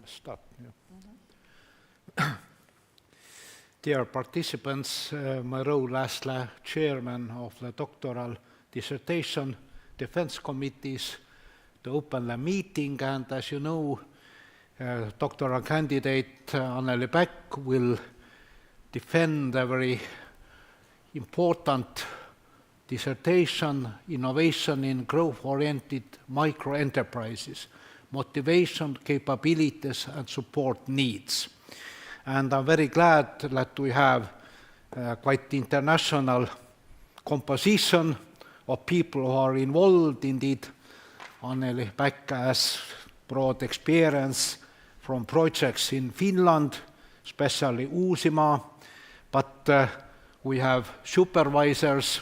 Start. Yeah. Dear participants, my role as the chairman of the doctoral dissertation defense committees to open the meeting, and as you know, doctoral candidate Anneli Bäck will defend a very important dissertation, Innovation in Growth-Oriented Microenterprises, Motivation, Capabilities and Support Needs. And I'm very glad that we have quite international composition of people who are involved. Indeed, Anneli Bäck has broad experience from projects in Finland, especially Uusimaa, but we have supervisors,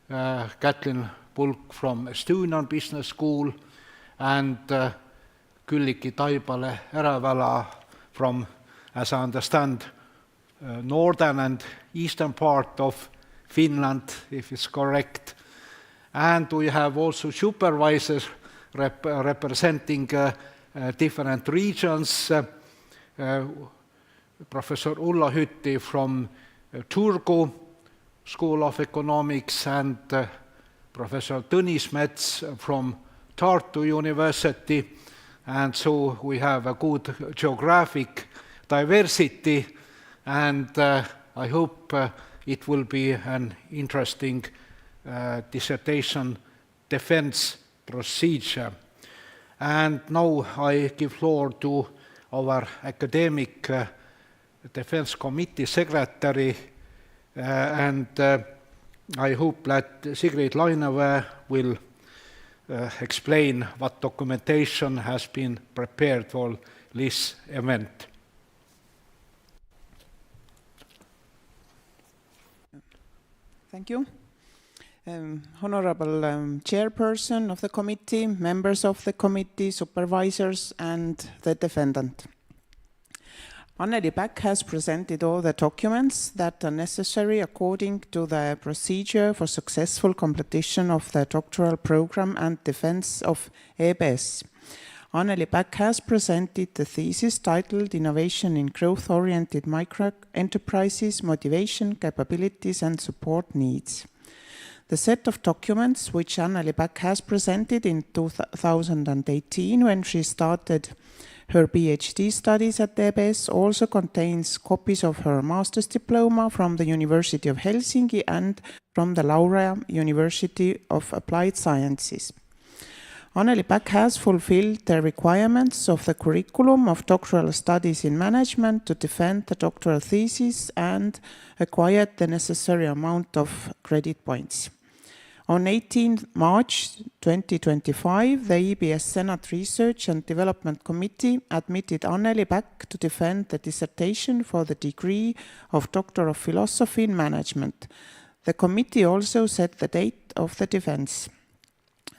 Kätlin, Pulk from Estonian Business School, and Kyllikki, Taipale-Erävala from, as I understand, northern and eastern part of Finland, if it's correct. And we have also supervisors representing different regions. Professor Ulla Hytti from Turku School of Economics and Professor Tõnis from Tartu University. And so we have a good geographic diversity, and I hope it will be an interesting dissertation defense procedure. And now I give floor to our academic defense committee secretary, and I hope that Sigrid Laineväe will explain what documentation has been prepared for this event. Thank you. Honorable chairperson of the committee, members of the committee, supervisors, and the defendant. Anneli Bäck has presented all the documents that are necessary according to the procedure for successful completion of the doctoral program and defense of EBS. Anneli Bäck has presented the thesis titled Innovation in Growth-Oriented Microenterprises, Motivation, Capabilities and Support Needs. The set of documents which Anneli Bäck has presented in 2018 when she started her PhD studies at EBS also contains copies of her master's diploma from the University of Helsinki and from the Laura University of Applied Sciences. Anneli Bäck has fulfilled the requirements of the curriculum of doctoral studies in management to defend the doctoral thesis and acquired the necessary amount of credit points. On 18 March 2025, the EBS Senate Research and Development Committee admitted Anneli Bäck to defend the dissertation for the degree of Doctor of Philosophy in Management. The committee also set the date of the defense.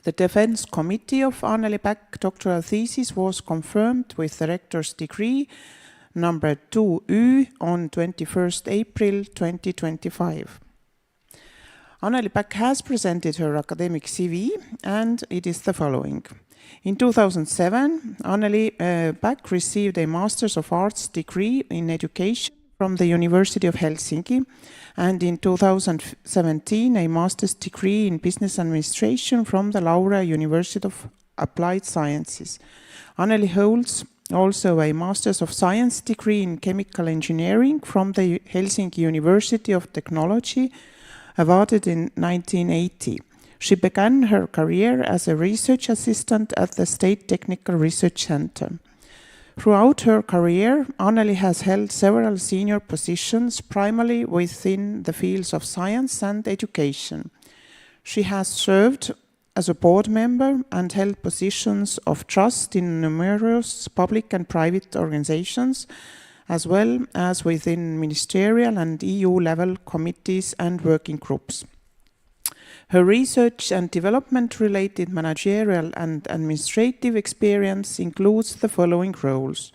The defense committee of Anneli Bäck doctoral thesis was confirmed with the rector's degree number 2U on 21st April 2025. Anneli Bäck has presented her academic CV, and it is the following. In 2007, Anneli Bäck received a Master's of Arts degree in Education from the University of Helsinki, and in 2017, a Master's degree in Business Administration from the Laura University of Applied Sciences. Anneli holds also a Master's of Science degree in Chemical Engineering from the Helsinki University of Technology, awarded in 1980. She began her career as a research assistant at the State Technical Research Center. Throughout her career, Anneli has held several senior positions, primarily within the fields of science and education. She has served as a board member and held positions of trust in numerous public and private organizations, as well as within ministerial and EU-level committees and working groups. Her research and development-related managerial and administrative experience includes the following roles: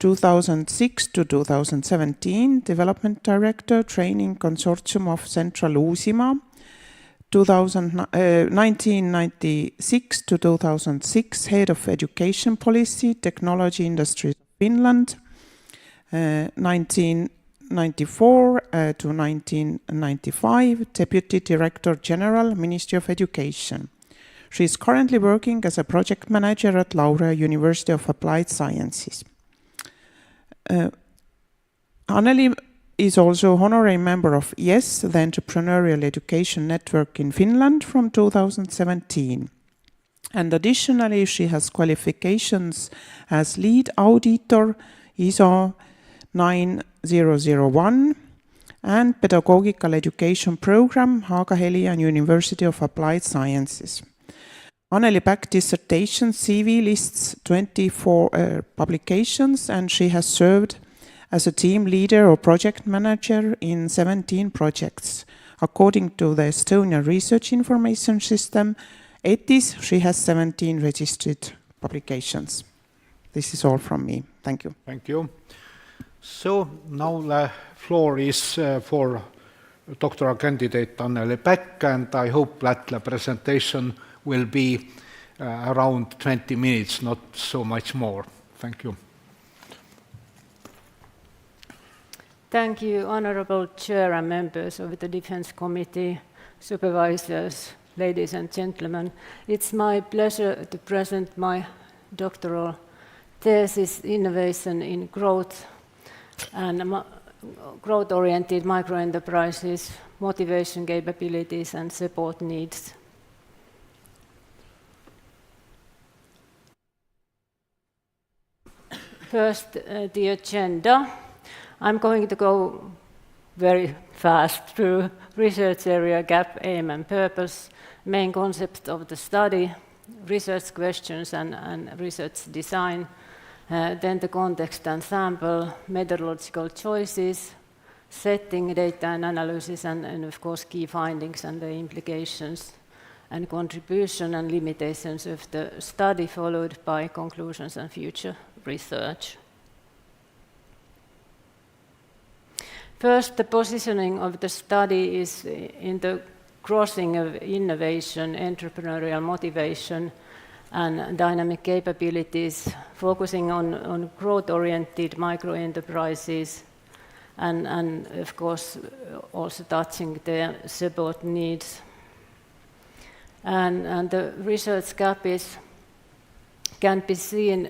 2006 to 2017, Development Director, Training Consortium of Central Uusimaa, 1996 to 2006, Head of Education Policy, Technology Industry Finland, 1994 to 1995, Deputy Director General, Ministry of Education. She is currently working as a project manager at Laurea University of Applied Sciences. Anneli is also honorary member of YES, the Entrepreneurial Education Network in Finland, from 2017. And additionally, she has qualifications as lead auditor ISO 9001 and Pedagogical Education Program, Haaga-Helia University of Applied Sciences. Anneli Bäck dissertation CV lists 24 publications, and she has served as a team leader or project manager in 17 projects. According to the Estonian Research Information System, ETIS, she has 17 registered publications. This is all from me. Thank you. Thank you. So now the floor is for doctoral candidate Anneli Bäck, and I hope that the presentation will be around 20 minutes, not so much more. Thank you. Thank you, Honourable Chair and members of the Defence Committee, supervisors, ladies and gentlemen. It's my pleasure to present my doctoral thesis, Innovation in Growth and Growth-Oriented Microenterprises, Motivation Capabilities and Support Needs. First, the agenda. I'm going to go very fast through research area, gap, aim and purpose, main concept of the study, research questions and research design, then the context and sample, methodological choices, setting, data and analysis, and of course key findings and the implications and contribution and limitations of the study, followed by conclusions and future research. First, the positioning of the study is in the crossing of innovation, entrepreneurial motivation, and dynamic capabilities, focusing on growth-oriented microenterprises, and of course also touching their support needs. And the research gap can be seen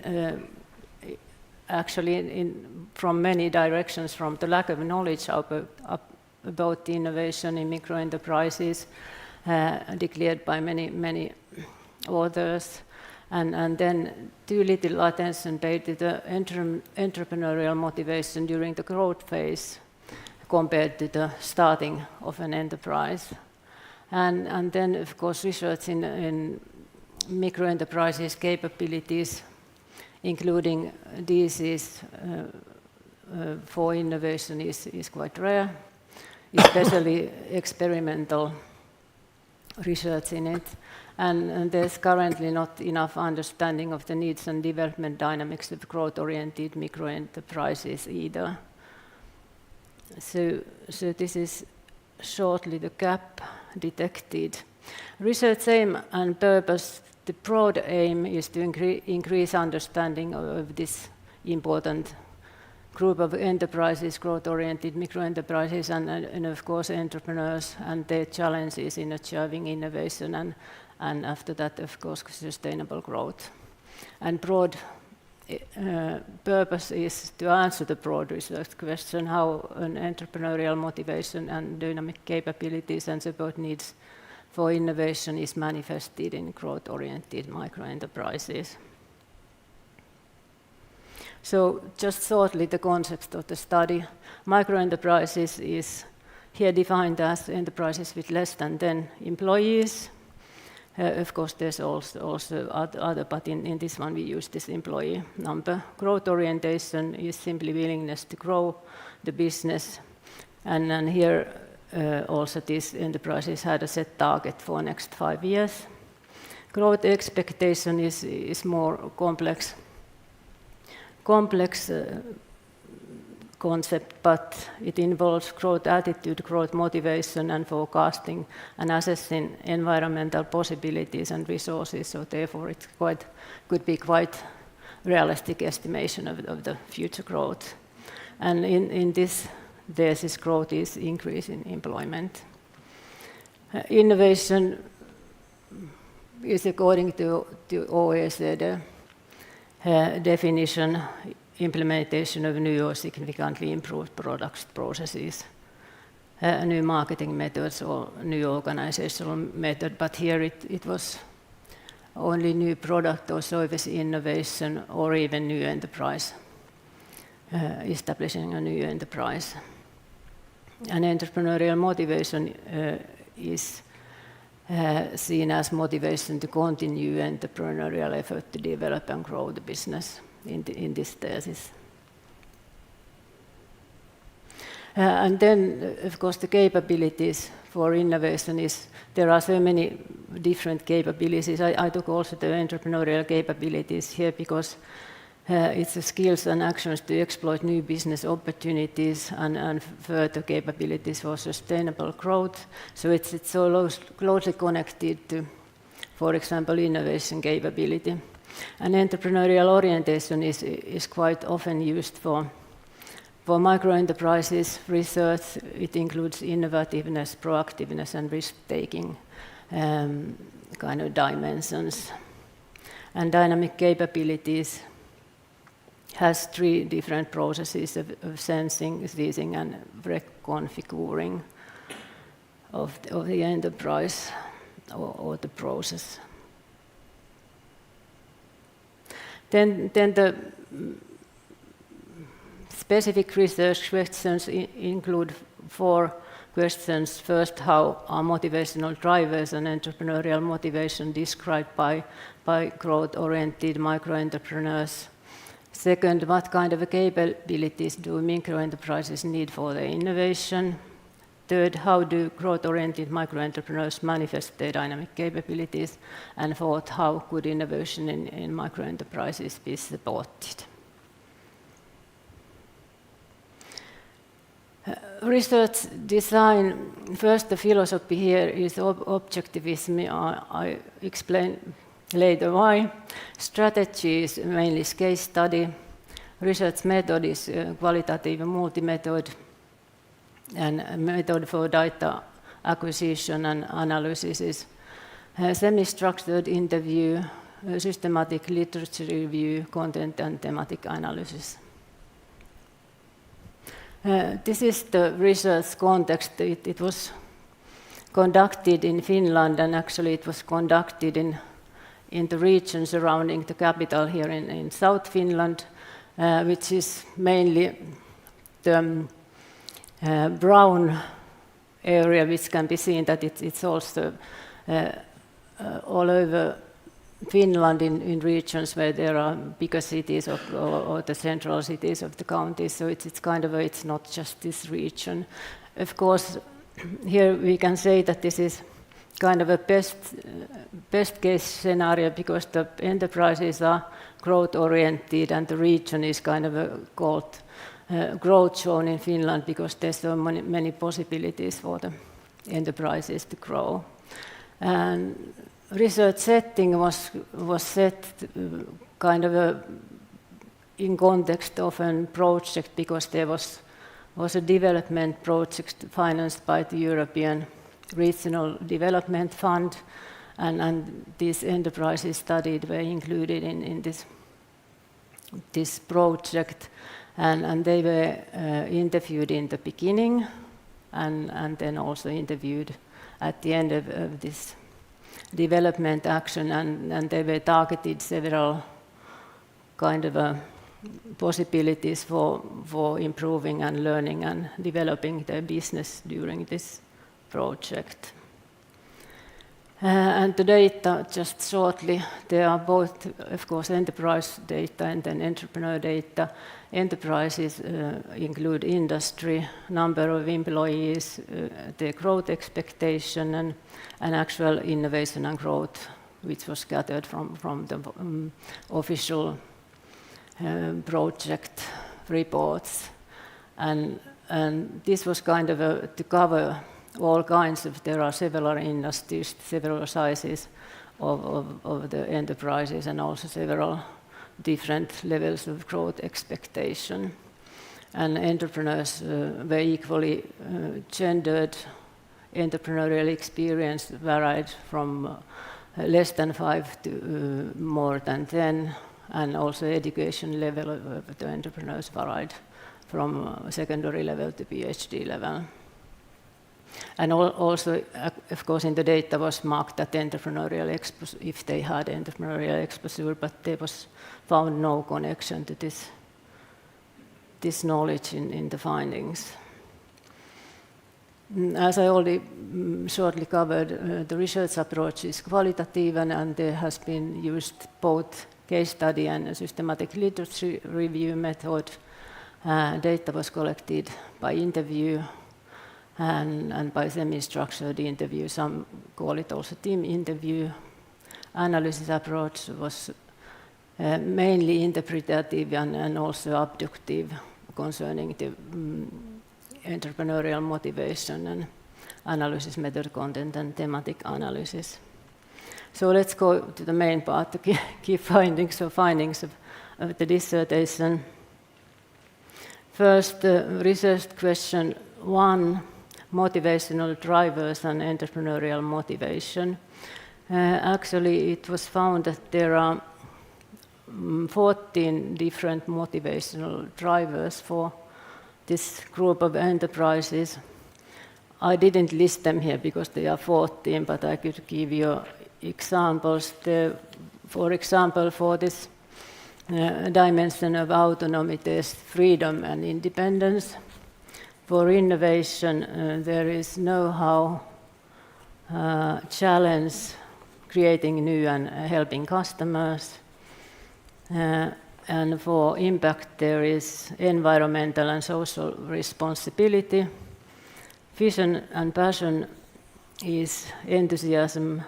actually from many directions, from the lack of knowledge about innovation in microenterprises declared by many authors, and then too little attention paid to the entrepreneurial motivation during the growth phase compared to the starting of an enterprise. And then, of course, research in microenterprises capabilities, including DCs for innovation, is quite rare, especially experimental research in it. And there's currently not enough understanding of the needs and development dynamics of growth-oriented microenterprises either. So this is shortly the gap detected. Research aim and purpose. The broad aim is to increase understanding of this important group of enterprises, growth-oriented microenterprises, and of course entrepreneurs and their challenges in achieving innovation, and after that, of course, sustainable growth. And broad purpose is to answer the broad research question, how an entrepreneurial motivation and dynamic capabilities and support needs for innovation is manifested in growth-oriented microenterprises. So just shortly, the concept of the study. Microenterprises is here defined as enterprises with less than 10 employees. Of course, there's also other, but in this one we use this employee number. Growth orientation is simply willingness to grow the business. And here also these enterprises had a set target for next 5 years. Growth expectation is more complex concept, but it involves growth attitude, growth motivation, and forecasting, and assessing environmental possibilities and resources. So therefore, it could be quite realistic estimation of the future growth. And in this thesis, growth is increase in employment. Innovation is, according to OECD definition, implementation of new or significantly improved products, processes, new marketing methods, or new organizational method. But here it was only new product or service innovation, or even new enterprise, establishing a new enterprise. And entrepreneurial motivation is seen as motivation to continue entrepreneurial effort to develop and grow the business in this thesis. And then, of course, the capabilities for innovation is, there are so many different capabilities. I took also the entrepreneurial capabilities here because it's the skills and actions to exploit new business opportunities and further capabilities for sustainable growth. So it's so closely connected to, for example, innovation capability. And entrepreneurial orientation is quite often used for microenterprises research. It includes innovativeness, proactiveness, and risk-taking kind of dimensions. And dynamic capabilities has 3 different processes of sensing, seizing, and reconfiguring of the enterprise or the process. Then the specific research questions include 4 questions. First, how are motivational drivers and entrepreneurial motivation described by growth-oriented microentrepreneurs? Second, what kind of capabilities do microenterprises need for their innovation? Third, how do growth-oriented microentrepreneurs manifest their dynamic capabilities? And fourth, how could innovation in microenterprises be supported? Research design, first the philosophy here is objectivism. I explain later why. Strategy is mainly case study. Research method is qualitative multi-method, and method for data acquisition and analysis is semi-structured interview, systematic literature review, content and thematic analysis. This is the research context. It was conducted in Finland, and actually it was conducted in the region surrounding the capital here in South Finland, which is mainly the brown area, which can be seen that it's also all over Finland in regions where there are bigger cities or the central cities of the counties. So it's kind of it's not just this region. Of course, here we can say that this is kind of a best case scenario because the enterprises are growth oriented and the region is kind of called growth zone in Finland because there's so many possibilities for the enterprises to grow. And research setting was set kind of in context of a project because there was a development project financed by the European Regional Development Fund, and these enterprises studied were included in this project, and they were interviewed in the beginning and then also interviewed at the end of this development action, and they were targeted several kind of possibilities for improving and learning and developing their business during this project. And the data, just shortly, there are both, of course, enterprise data and then entrepreneur data. Enterprises include industry, number of employees, their growth expectation, and actual innovation and growth, which was gathered from the official project reports. And this was kind of to cover all kinds of, there are several industries, several sizes of the enterprises, and also several different levels of growth expectation. And entrepreneurs were equally gendered. Entrepreneurial experience varied from less than 5 to more than 10, and also education level of the entrepreneurs varied from secondary level to PhD level. And also, of course, in the data was marked that entrepreneurial exposure, if they had entrepreneurial exposure, but there was found no connection to this knowledge in the findings. As I already shortly covered, the research approach is qualitative, and there has been used both case study and a systematic literature review method. Data was collected by interview and by semi-structured interview. Some call it also team interview. Analysis approach was mainly interpretative and also abductive concerning the entrepreneurial motivation and analysis method, content and thematic analysis. So let's go to the main part, the key findings of the dissertation. First, research question 1, motivational drivers and entrepreneurial motivation. Actually, it was found that there are 14 different motivational drivers for this group of enterprises. I didn't list them here because they are 14, but I could give you examples. For example, for this dimension of autonomy, there's freedom and independence. For innovation, there is know-how, challenge, creating new and helping customers. And for impact, there is environmental and social responsibility. Vision and passion is enthusiasm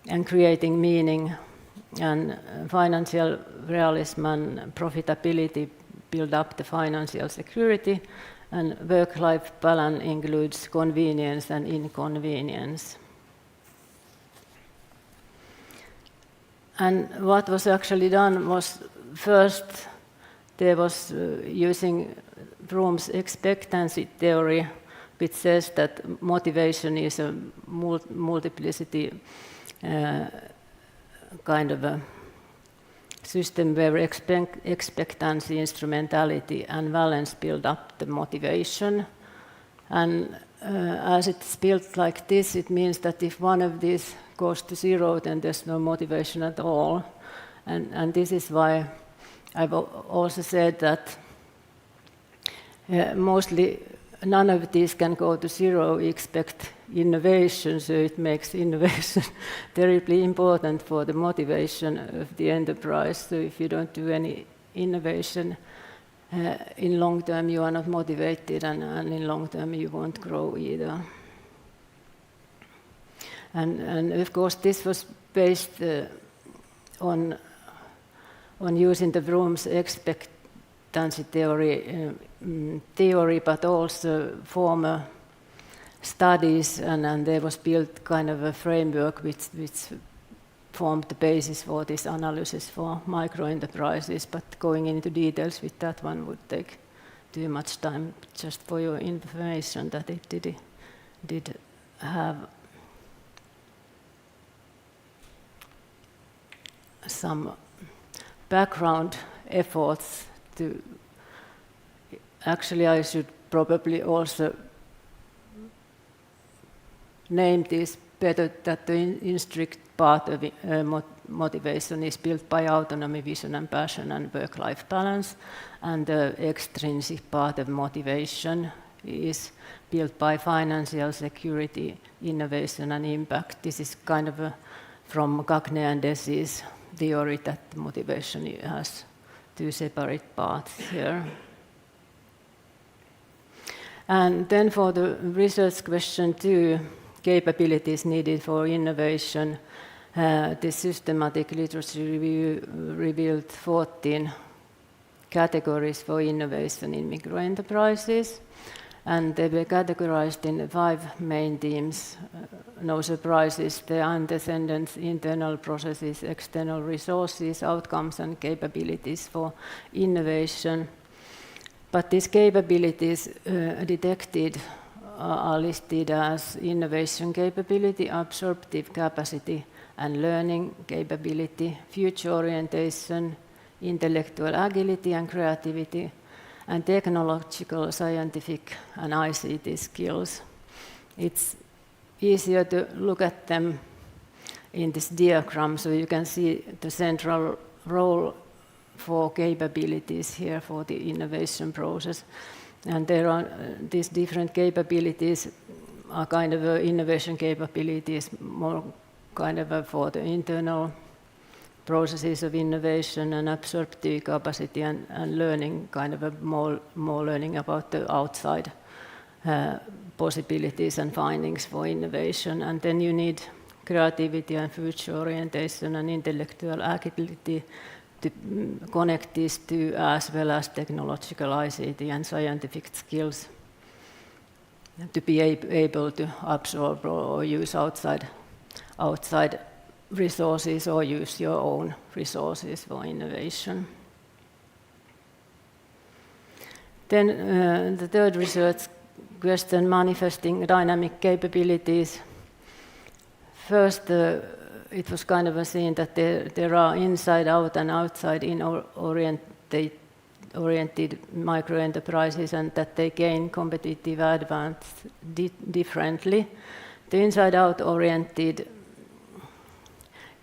and creating meaning, and financial realism and profitability build up the financial security, and work-life balance includes convenience and inconvenience. And what was actually done was, first there was using Bloom's expectancy theory, which says that motivation is a multiplicity kind of a system where expectancy, instrumentality and valence build up the motivation. And as it's built like this, it means that if one of these goes to zero, then there's no motivation at all. And this is why I've also said that mostly none of these can go to zero except innovation, so it makes innovation terribly important for the motivation of the enterprise. So if you don't do any innovation, in long term you are not motivated, and in long term you won't grow either. And of course this was based on using the Bloom's expectancy theory, but also former studies, and there was built kind of a framework which formed the basis for this analysis for microenterprises, but going into details with that one would take too much time. Just for your information that it did have some background efforts to, actually I should probably also name this better, that the intrinsic part of motivation is built by autonomy, vision and passion and work-life balance, and the extrinsic part of motivation is built by financial security, innovation and impact. This is kind of from Gagne and Desi's theory that motivation has two separate parts here. And then for the research question 2, capabilities needed for innovation, the systematic literature review revealed 14 categories for innovation in microenterprises, and they were categorized in 5 main themes. No surprises, the antecedents, internal processes, external resources, outcomes and capabilities for innovation. But these capabilities detected are listed as innovation capability, absorptive capacity and learning capability, future orientation, intellectual agility and creativity, and technological, scientific and ICT skills. It's easier to look at them in this diagram, so you can see the central role for capabilities here for the innovation process. And there are these different capabilities are kind of innovation capabilities, more kind of for the internal processes of innovation, and absorptive capacity and learning, kind of more learning about the outside possibilities and findings for innovation. And then you need creativity and future orientation and intellectual agility to connect these two, as well as technological ICT and scientific skills to be able to absorb or use outside resources or use your own resources for innovation. Then the third research question, manifesting dynamic capabilities. First, it was kind of a scene that there are inside out and outside in oriented microenterprises, and that they gain competitive advantage differently. The inside out oriented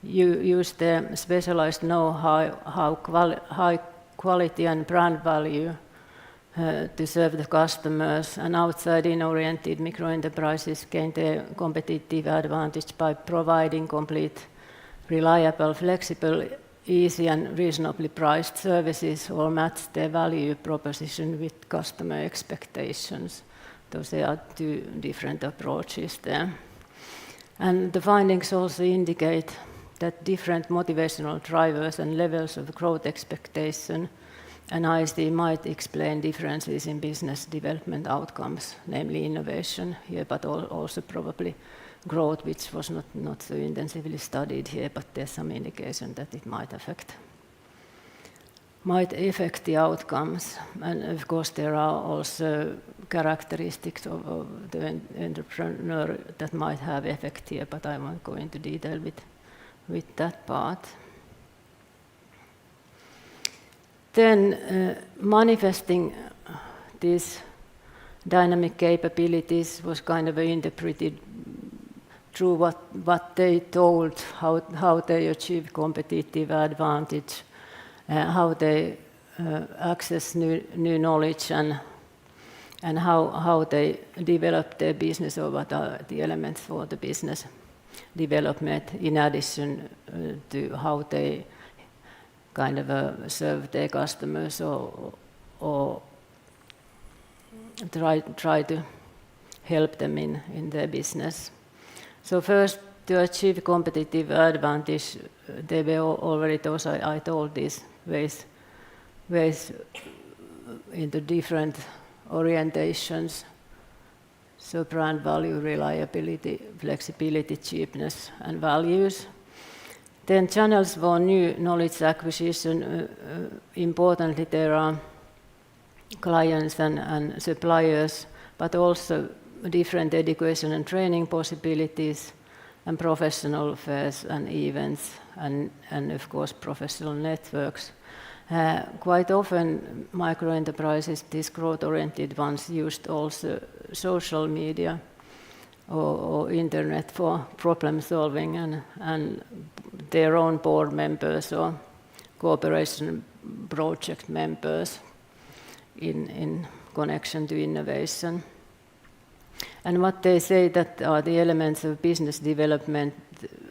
use the specialized know-how, high quality and brand value to serve the customers, and outside in oriented microenterprises gain their competitive advantage by providing complete, reliable, flexible, easy and reasonably priced services, or match their value proposition with customer expectations. Those there are 2 different approaches there. And the findings also indicate that different motivational drivers and levels of growth expectation and ISD might explain differences in business development outcomes, namely innovation here, but also probably growth, which was not so intensively studied here, but there's some indication that it might affect the outcomes. And of course there are also characteristics of the entrepreneur that might have effect here, but I won't go into detail with that part. Then manifesting these dynamic capabilities was kind of interpreted through what they told, how they achieve competitive advantage, how they access new knowledge, and how they develop their business, or what are the elements for the business development, in addition to how they kind of serve their customers or try to help them in their business. So first, to achieve competitive advantage, there were already those I told these ways into different orientations. So brand value, reliability, flexibility, cheapness, and values. Then channels for new knowledge acquisition. Importantly, there are clients and suppliers, but also different education and training possibilities, and professional fairs and events, and of course professional networks. Quite often microenterprises, these growth-oriented ones, used also social media or internet for problem solving, and their own board members or cooperation project members in connection to innovation. And what they say that are the elements of business development,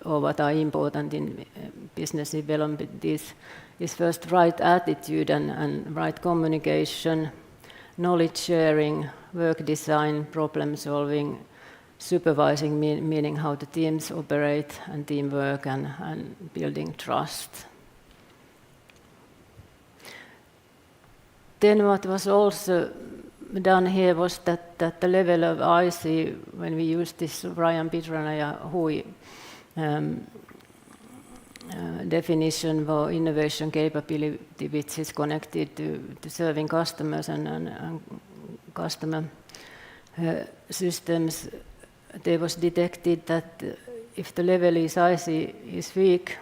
or what are important in business development, is first right attitude and right communication, knowledge sharing, work design, problem solving, supervising, meaning how the teams operate, and teamwork, and building trust. Then what was also done here was that the level of IC, when we used this Ryan Pitrana ja Hui definition for innovation capability, which is connected to serving customers and customer systems, there was detected that if the level is IC is weak,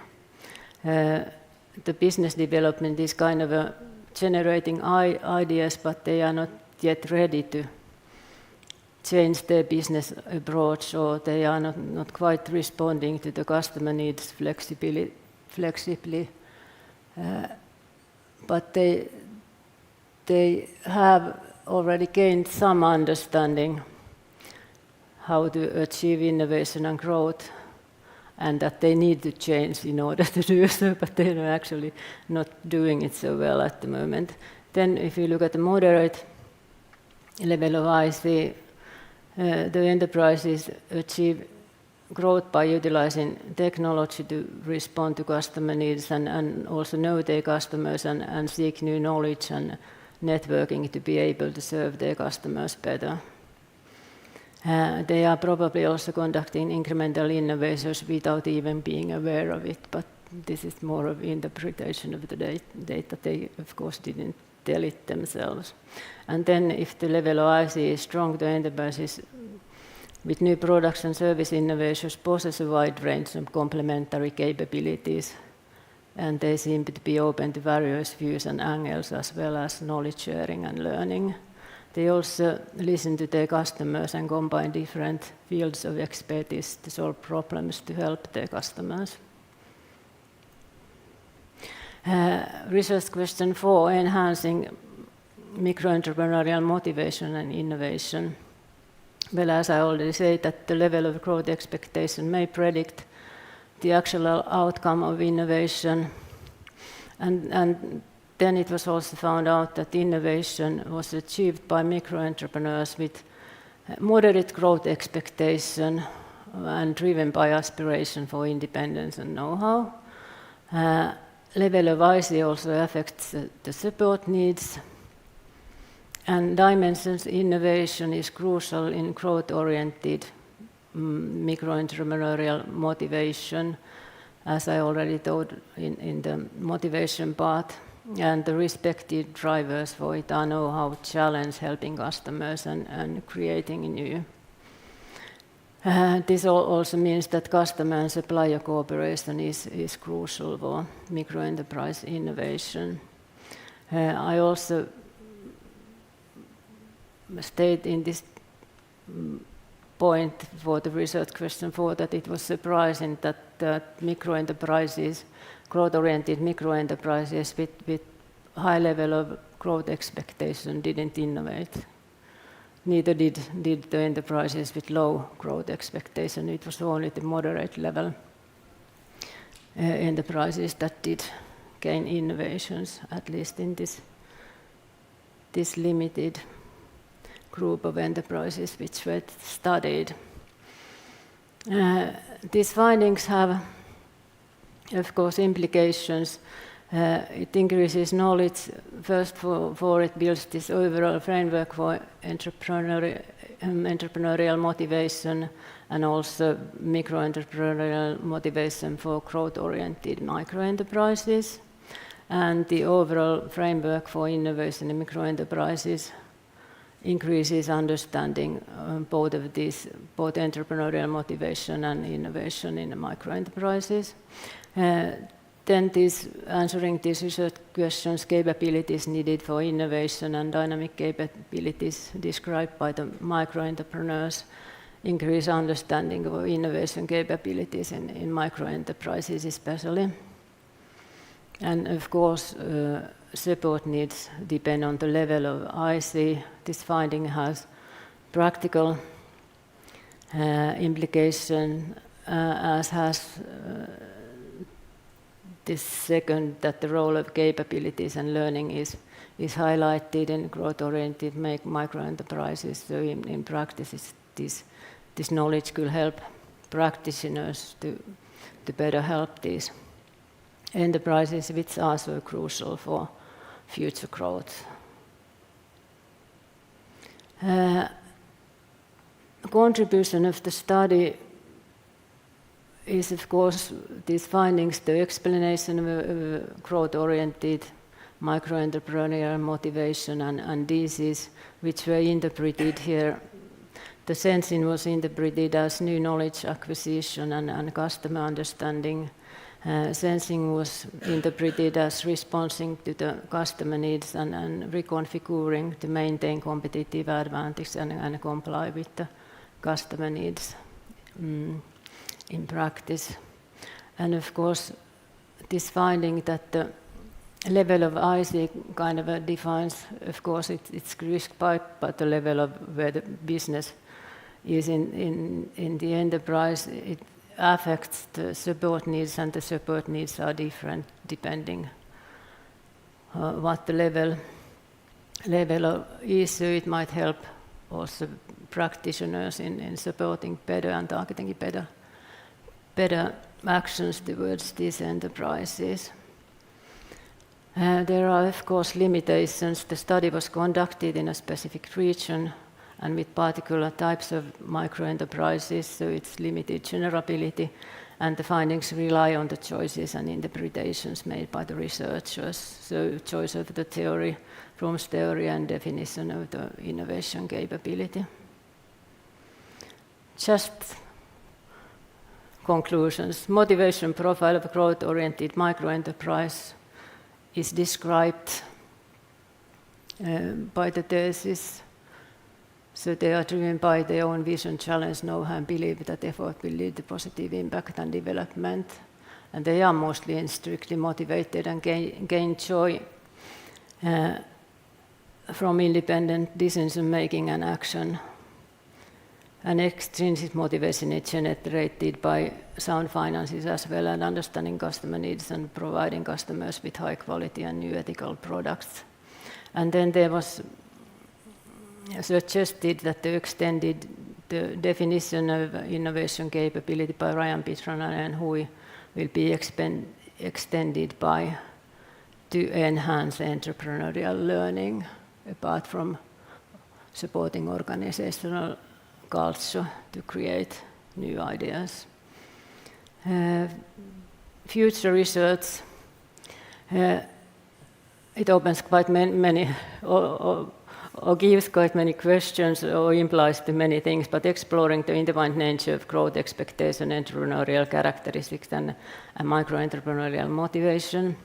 the business development is kind of generating ideas, but they are not yet ready to change their business approach, or they are not quite responding to the customer needs flexibly. But they have already gained some understanding how to achieve innovation and growth, and that they need to change in order to do so, but they are actually not doing it so well at the moment. Then if you look at the moderate level of IC, the enterprises achieve growth by utilizing technology to respond to customer needs and also know their customers and seek new knowledge and networking to be able to serve their customers better. They are probably also conducting incremental innovations without even being aware of it, but this is more of interpretation of the data. They, of course, didn't tell it themselves. And then if the level of IC is strong, the enterprises with new products and service innovations possess a wide range of complementary capabilities, and they seem to be open to various views and angles, as well as knowledge sharing and learning. They also listen to their customers and combine different fields of expertise to solve problems to help their customers. Research question 4, enhancing microentrepreneurial motivation and innovation. Well, as I already said, that the level of growth expectation may predict the actual outcome of innovation. And then it was also found out that innovation was achieved by microentrepreneurs with moderate growth expectation and driven by aspiration for independence and know-how. Level of IC also affects the support needs. And dimensions innovation is crucial in growth-oriented microentrepreneurial motivation, as I already told in the motivation part. And the respective drivers for it are know-how, challenge, helping customers, and creating new. This also means that customer and supplier cooperation is crucial for microenterprise innovation. I also state in this point for the research question 4 that it was surprising that microenterprises, growth-oriented microenterprises with high level of growth expectation didn't innovate. Neither did the enterprises with low growth expectation. It was only the moderate level enterprises that did gain innovations, at least in this limited group of enterprises which were studied. These findings have, of course, implications. It increases knowledge. First, for it builds this overall framework for entrepreneurial motivation, and also microentrepreneurial motivation for growth-oriented microenterprises. And the overall framework for innovation in microenterprises increases understanding both of these, both entrepreneurial motivation and innovation in the microenterprises. Then answering these research questions, capabilities needed for innovation and dynamic capabilities described by the microentrepreneurs increase understanding of innovation capabilities in microenterprises especially. And of course, support needs depend on the level of IC. This finding has practical implication, as has this second, that the role of capabilities and learning is highlighted in growth-oriented microenterprises. So in practice, this knowledge could help practitioners to better help these enterprises, which are so crucial for future growth. Contribution of the study is, of course, these findings, the explanation of growth-oriented micro-entrepreneurial motivation and disease, which were interpreted here. The sensing was interpreted as new knowledge acquisition and customer understanding. Sensing was interpreted as responding to the customer needs and reconfiguring to maintain competitive advantage and comply with the customer needs in practice. And of course, this finding that the level of IC kind of defines, of course, it's risk but the level of where the business is in the enterprise, it affects the support needs, and the support needs are different depending what the level of is. So it might help also practitioners in supporting better and targeting better actions towards these enterprises. There are, of course, limitations. The study was conducted in a specific region and with particular types of microenterprises, so it's limited generability, and the findings rely on the choices and interpretations made by the researchers. So choice of the theory, Fromm's theory, and definition of the innovation capability. Just conclusions. Motivation profile of a growth-oriented microenterprise is described by the thesis. So they are driven by their own vision, challenge, know-how, and believe that effort will lead to positive impact and development. And they are mostly strictly motivated and gain joy from independent decision-making and action. And extrinsic motivation is generated by sound finances as well, and understanding customer needs and providing customers with high quality and new ethical products. And then there was suggested that the definition of innovation capability by Ryan Pitranen and Hui will be extended to enhance entrepreneurial learning, apart from supporting organizational culture to create new ideas. Future research, it opens quite many or gives quite many questions or implies to many things, but exploring the intertwined nature of growth expectation, entrepreneurial characteristics, and micro-entrepreneurial motivation.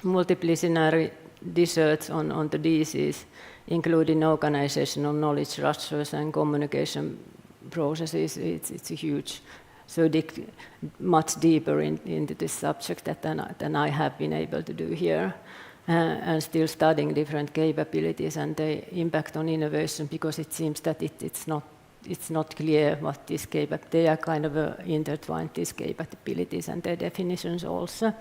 Multidisciplinary research on the disease, including organizational knowledge structures and communication processes, it's a huge, so much deeper into this subject than I have been able to do here. And still studying different capabilities and the impact on innovation, because it seems that it's not clear what these capabilities, they are kind of intertwined, these capabilities and their definitions also.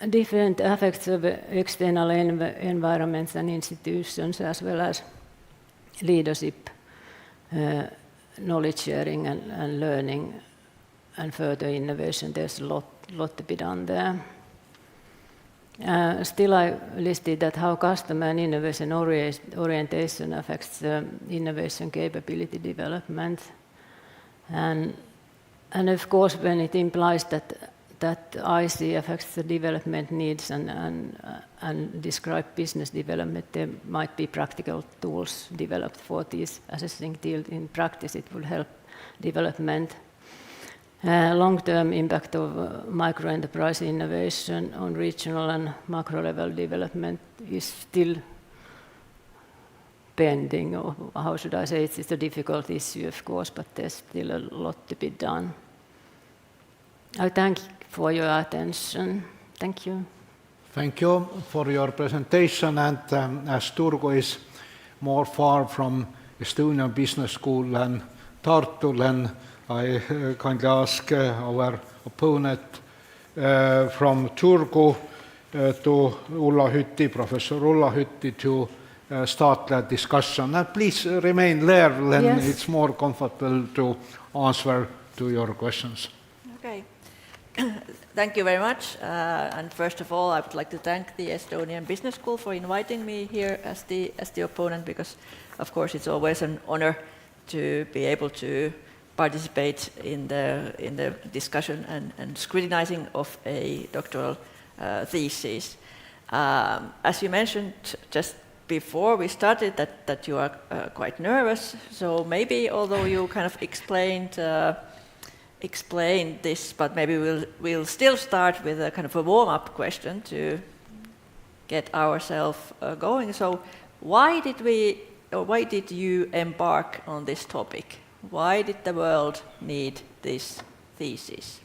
Different effects of external environments and institutions, as well as leadership, knowledge sharing and learning and further innovation. There's a lot to be done there. Still, I listed that how customer and innovation orientation affects innovation capability development, and of course, when it implies that IC affects the development needs and describe business development, there might be practical tools developed for these assessing deals. In practice, it will help development. Long-term impact of microenterprise innovation on regional and macro-level development is still pending, or how should I say, it's a difficult issue, of course, but there's still a lot to be done. I thank you for your attention. Thank you. Thank you for your presentation, and as Turku is more far from Estonian Business School than Tartu, then I kindly ask our opponent from Turku to Ulla Hytti, Professor Ulla Hytti, to start the discussion. And please remain there, then Yes. it's more comfortable to answer to your questions. Okay. Thank you very much. And first of all, I would like to thank the Estonian Business School for inviting me here as the opponent, because, of course, it's always an honor to be able to participate in the discussion and scrutinizing of a doctoral thesis. As you mentioned just before we started, that you are quite nervous. So maybe, although you kind of explained this, but maybe we'll still start with a kind of a warm-up question to get ourselves going. So why did you embark on this topic? Why did the world need this thesis?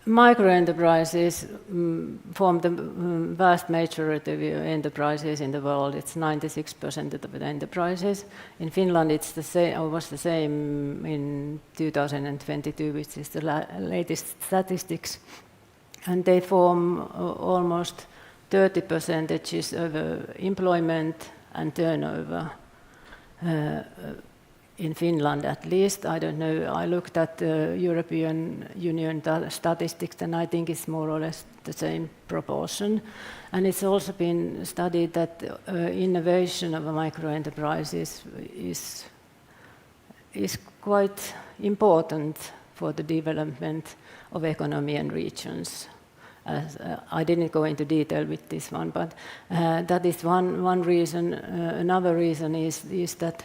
Microenterprises form the vast majority of enterprises in the world. It's 96% of the enterprises. In Finland, it's the same, or was the same in 2022, which is the latest statistics. And they form almost 30% of employment and turnover. In Finland, at least. I don't know. I looked at the European Union statistics, and I think it's more or less the same proportion. And it's also been studied that innovation of a microenterprise is quite important for the development of economy and regions. I didn't go into detail with this one, but that is one reason. Another reason is that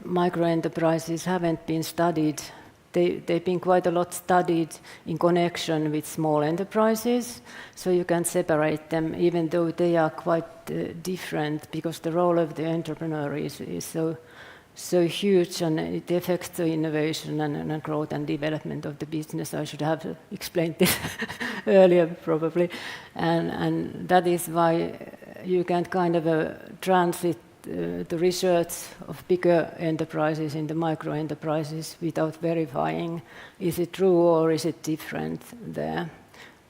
microenterprises haven't been studied. They've been quite a lot studied in connection with small enterprises, so you can separate them, even though they are quite different, because the role of the entrepreneur is so huge, and it affects the innovation and growth and development of the business. I should have explained this earlier, probably, and that is why you can kind of transit the research of bigger enterprises into microenterprises without verifying is it true or is it different there,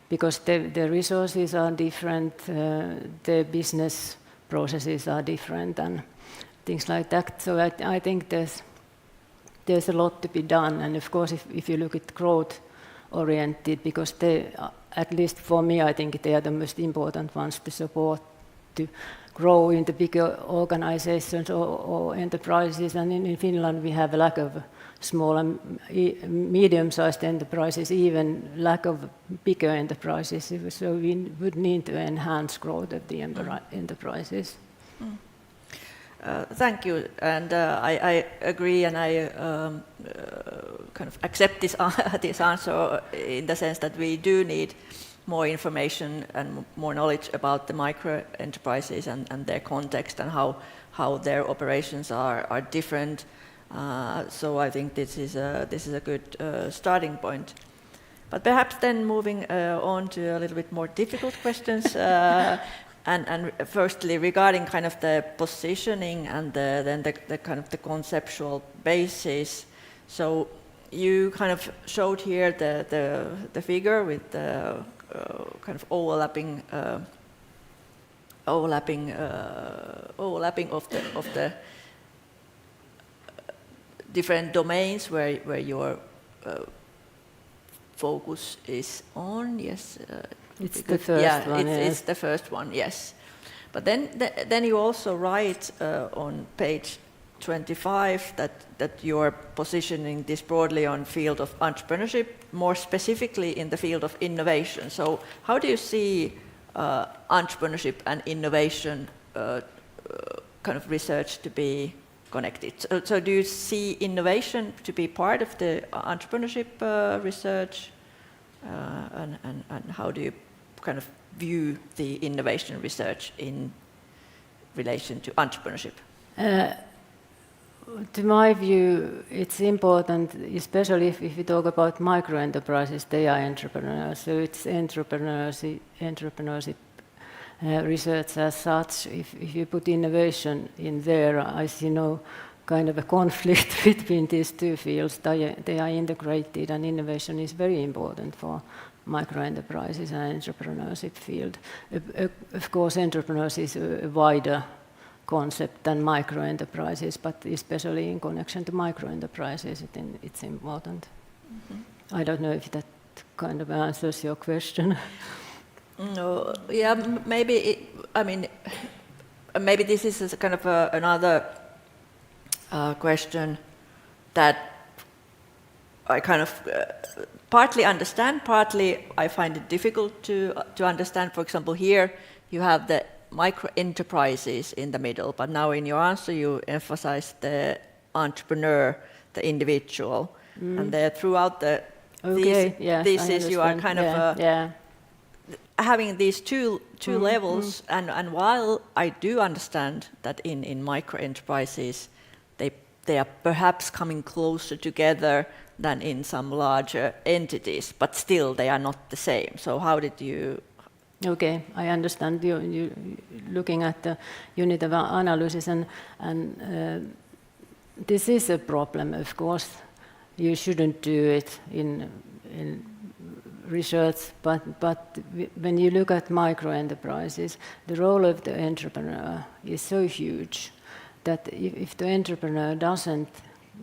because the resources are different, the business processes are different and things like that. So I think there's a lot to be done, and of course if you look at growth oriented, because they, at least for me, I think they are the most important ones to support to grow in the bigger organizations or enterprises. And in Finland we have a lack of small and medium-sized enterprises, even lack of bigger enterprises, so we would need to enhance growth of the enterprises. Thank you, and I agree, and I kind of accept this answer in the sense that we do need more information and more knowledge about the micro-enterprises and their context and how their operations are different. So I think this is a good starting point. But perhaps then moving on to a little bit more difficult questions. And firstly, regarding kind of the positioning and then the kind of the conceptual basis. So you kind of showed here the figure with the kind of overlapping of the different domains where your focus is on. Yes. It's the first one. It's the first one, yes. But then you also write on page 25 that you're positioning this broadly on field of entrepreneurship, more specifically in the field of innovation. So how do you see entrepreneurship and innovation kind of research to be connected? So do you see innovation to be part of the entrepreneurship research? And how do you kind of view the innovation research in relation to entrepreneurship? To my view, it's important, especially if you talk about microenterprises, they are entrepreneurs, so it's entrepreneurship research as such. If you put innovation in there, I see no kind of a conflict between these two fields. They are integrated, and innovation is very important for microenterprises and entrepreneurship field. Of course, entrepreneurs is a wider concept than microenterprises, but especially in connection to microenterprises, it's important. I don't know if that kind of answers your question. No, yeah, maybe. Maybe this is a kind of another question that I kind of partly understand, partly I find it difficult to understand. For example, here you have the micro-enterprises in the middle, but now in your answer you emphasize the entrepreneur, the individual, and there throughout the thesis you are kind of having these two levels, and while I do understand that in micro-enterprises they are perhaps coming closer together than in some larger entities, but still they are not the same. So how did you... Okay, I understand you looking at the unit of analysis, and this is a problem, of course. You shouldn't do it in research, but when you look at micro-enterprises, the role of the entrepreneur is so huge that if the entrepreneur doesn't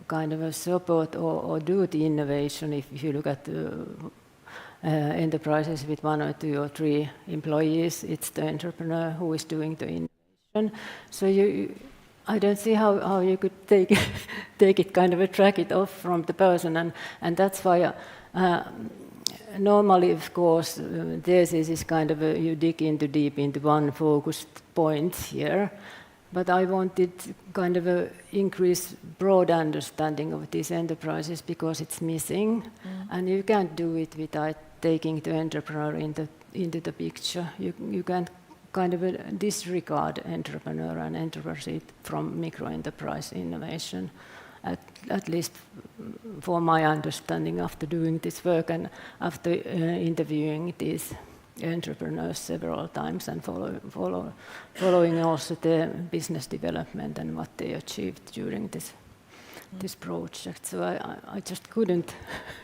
kind of support or do the innovation, if you look at the enterprises with 1 or 2 or 3 employees, it's the entrepreneur who is doing the innovation. So I don't see how you could take it kind of track it off from the person, and that's why normally, of course, thesis is kind of you dig deep into one focused point here. But I wanted kind of a increase broad understanding of these enterprises because it's missing, and you can't do it without taking the entrepreneur into the picture. You can't kind of disregard entrepreneur and enterprise from microenterprise innovation, at least for my understanding after doing this work and after interviewing these entrepreneurs several times and following also the business development and what they achieved during this project. So I just couldn't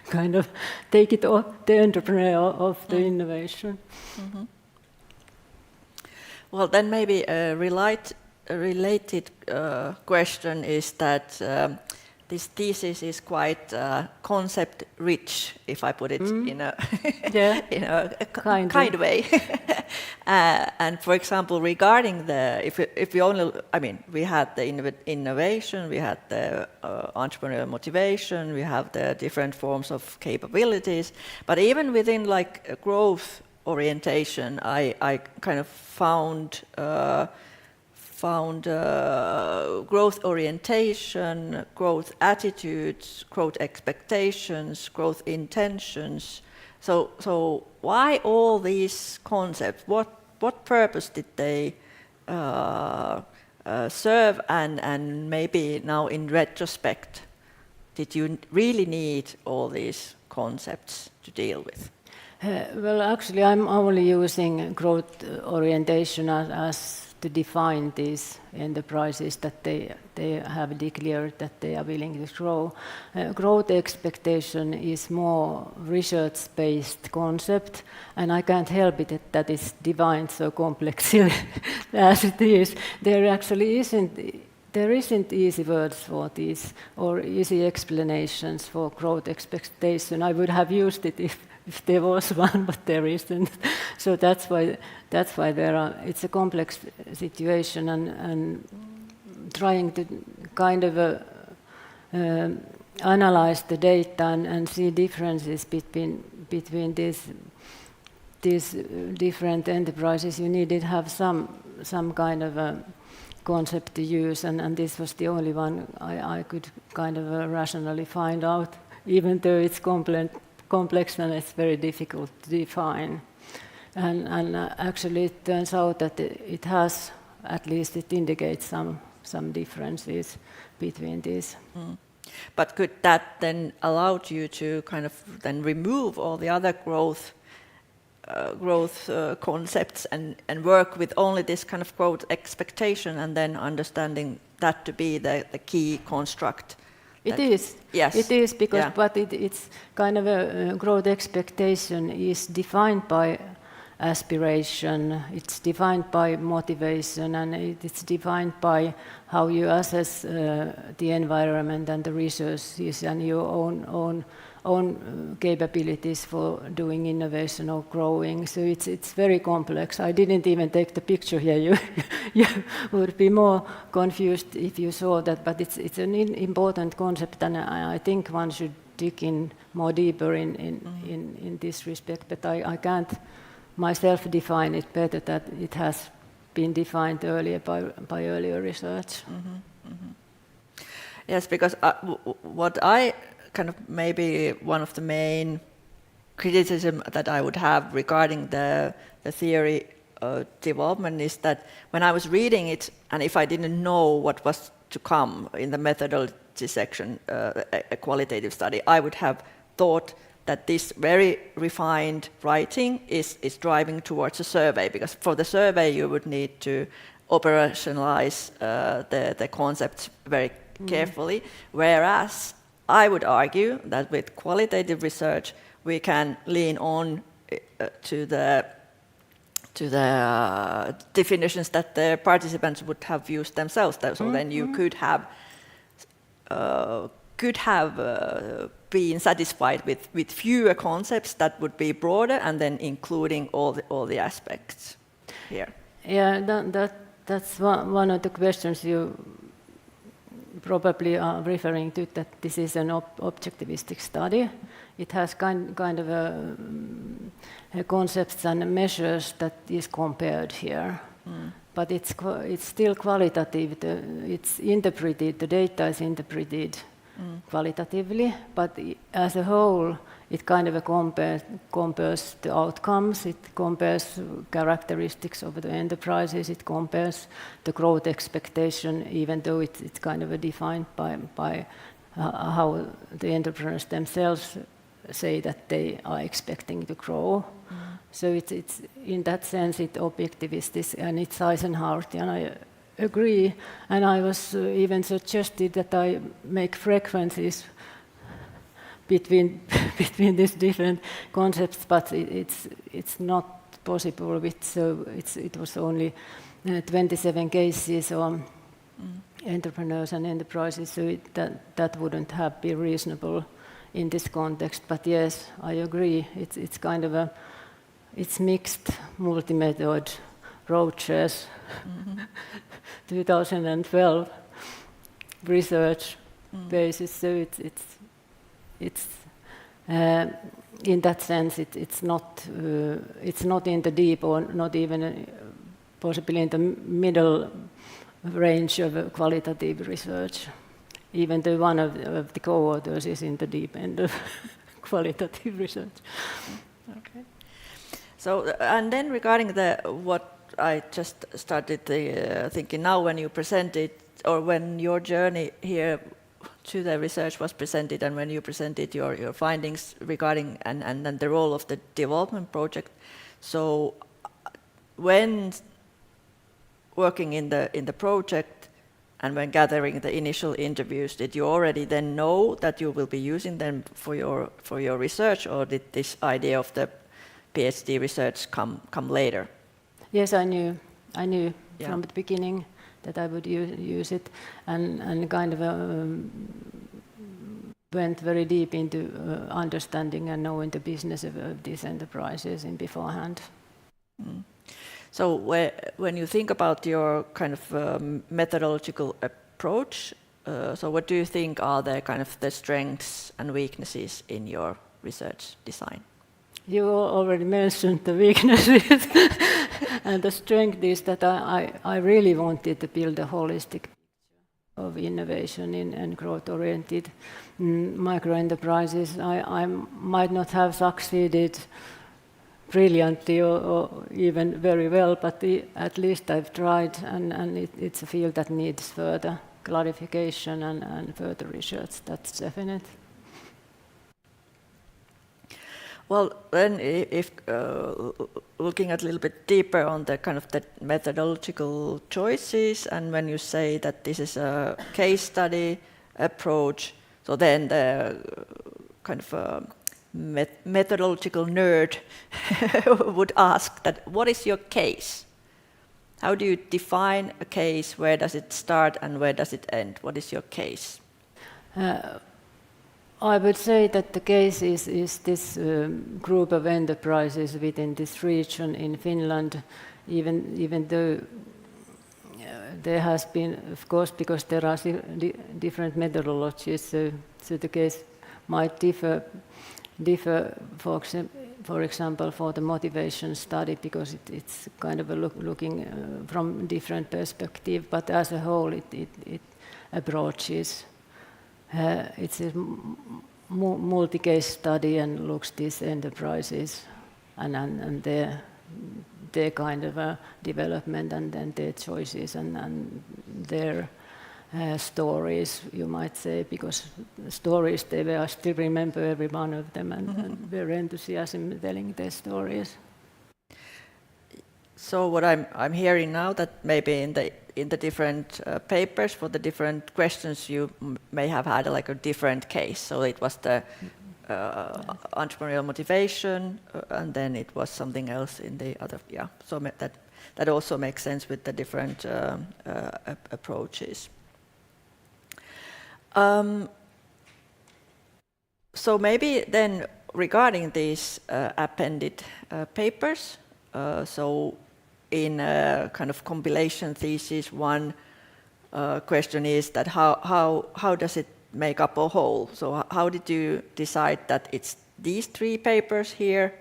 kind of take it off the entrepreneur of the innovation. Well, then maybe a related question is that this thesis is quite concept-rich, if I put it in a in a kind way. And for example, regarding if we only, we had the innovation, we had the entrepreneurial motivation, we have the different forms of capabilities, but even within like growth orientation, I kind of found growth orientation, growth attitudes, growth expectations, growth intentions. So why all these concepts? What purpose did they serve? And maybe now in retrospect, did you really need all these concepts to deal with? Well, actually, I'm only using growth orientation as to define these enterprises that they have declared that they are willing to grow. Growth expectation is more research-based concept, and I can't help it that it's defined so complexly as it is. There actually isn't easy words for these or easy explanations for growth expectation. I would have used it if there was one, but there isn't. So that's why it's a complex situation, and trying to kind of analyze the data and see differences between these different enterprises. You needed to have some kind of a concept to use, and this was the only one I could kind of rationally find out, even though it's complex and it's very difficult to define. And actually it turns out that it has, at least it indicates some differences between these. But could that then allow you to kind of then remove all the other growth concepts and work with only this kind of growth expectation, and then understanding that to be the key construct? It is. Yes. It is because, but it's kind of a growth expectation is defined by aspiration, it's defined by motivation, and it's defined by how you assess the environment and the resources and your own capabilities for doing innovation or growing. So it's very complex. I didn't even take the picture here. You would be more confused if you saw that, but it's an important concept, and I think one should dig in more deeper in this respect. But I can't myself define it better that it has been defined earlier by earlier research. Yes, because what I kind of maybe one of the main criticism that I would have regarding the theory development is that when I was reading it, and if I didn't know what was to come in the methodology section, a qualitative study, I would have thought that this very refined writing is driving towards a survey, because for the survey you would need to operationalize the concepts very carefully, whereas I would argue that with qualitative research we can lean on to the definitions that the participants would have used themselves. So then you could have been satisfied with fewer concepts that would be broader, and then including all the aspects here. Yeah, that's one of the questions you probably are referring to, that this is an objectivistic study. It has kind of a concepts and measures that is compared here. But it's still qualitative. It's interpreted, the data is interpreted qualitatively, but as a whole it kind of compares the outcomes, it compares characteristics of the enterprises, it compares the growth expectation, even though it's kind of defined by how the entrepreneurs themselves say that they are expecting to grow. So it's in that sense it's objectivist and it's Eisenhower-ian. I agree, and I was even suggested that I make frequencies between these different concepts, but it's not possible with, so it was only 27 cases on entrepreneurs and enterprises, so that wouldn't have been reasonable in this context. But yes, I agree, it's kind of it's mixed multi-method roaches 2012 research basis, so it's in that sense it's not in the deep, or not even possibly in the middle range of qualitative research, even though one of the co-authors is in the deep end of qualitative research. Okay. So, and then regarding what I just started thinking now, when you presented, or when your journey here to the research was presented, and when you presented your findings regarding and the role of the development project. So, when working in the project and when gathering the initial interviews, did you already then know that you will be using them for your research, or did this idea of the PhD research come later? Yes, I knew Yeah. from the beginning that I would use it, and kind of went very deep into understanding and knowing the business of these enterprises in beforehand. So when you think about your kind of methodological approach, so what do you think are the kind of the strengths and weaknesses in your research design? You already mentioned the weaknesses, and the strength is that I really wanted to build a holistic picture of innovation and growth-oriented microenterprises. I might not have succeeded brilliantly or even very well, but at least I've tried, and it's a field that needs further clarification and further research, that's definite. Well, then, if looking at a little bit deeper on the kind of the methodological choices, and when you say that this is a case study approach, so then the kind of methodological nerd would ask that, what is your case? How do you define a case? Where does it start and where does it end? What is your case? I would say that the case is this group of enterprises within this region in Finland, even though there has been, of course, because there are different methodologies, so the case might differ for example, for the motivation study, because it's kind of looking from different perspective, but as a whole it approaches. It's a multi-case study and looks these enterprises and their kind of development and then their choices and their stories, you might say, because stories, I still remember every one of them and their enthusiasm telling their stories. So what I'm hearing now, that maybe in the different papers for the different questions you may have had like a different case. So it was the entrepreneurial motivation, and then it was something else in the other. Yeah. So that also makes sense with the different approaches. So maybe then regarding these appended papers, so in a kind of compilation thesis, one question is that how does it make up a whole? So how did you decide that it's these 3 papers here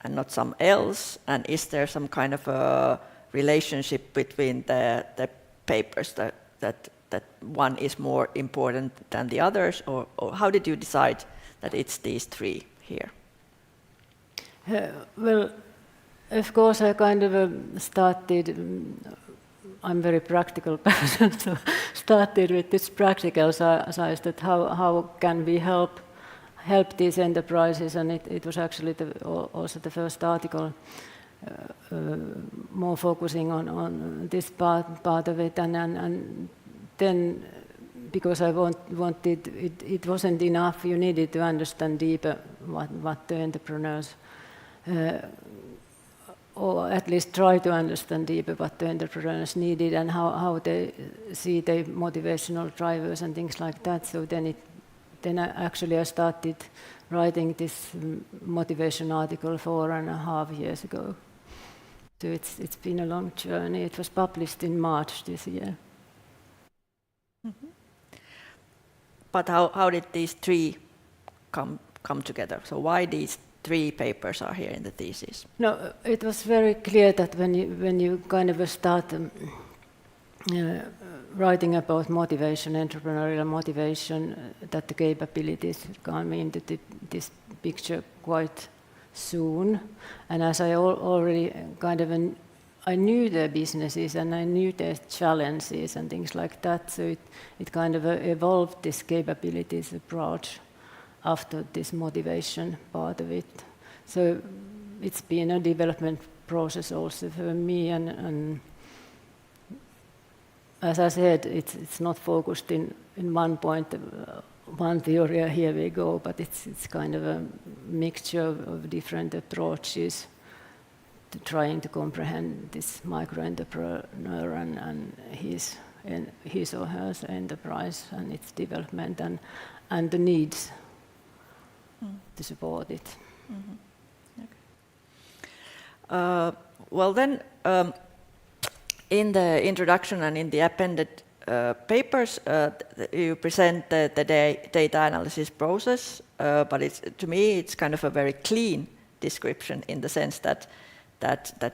and not some else? And is there some kind of a relationship between the papers that one is more important than the others, or how did you decide that it's these 3 here? Well, of course, I kind of started. I'm very practical person, so started with this practical side that how can we help these enterprises, and it was actually also the first article more focusing on this part of it, and then because I wanted it wasn't enough. You needed to understand deeper what the entrepreneurs. Or at least try to understand deeper what the entrepreneurs needed and how they see their motivational drivers and things like that. So then I started writing this motivation article 4.5 years ago. So it's been a long journey. It was published in March this year. Mm-hmm. But how did these 3 come together? So why these 3 papers are here in the thesis? No, it was very clear that when you kind of start writing about motivation, entrepreneurial motivation, that the capabilities come into this picture quite soon. And as I already kind of I knew their businesses and I knew their challenges and things like that, so it kind of evolved this capabilities approach after this motivation part of it. So it's been a development process also for me, and as I said, it's not focused in one point, one theory, here we go, but it's kind of a mixture of different approaches to trying to comprehend this micro-entrepreneur and his or her enterprise and its development and the needs to support it. Mm-hmm. Okay. Well then, in the introduction and in the appended papers, you present the data analysis process, but to me it's kind of a very clean description in the sense that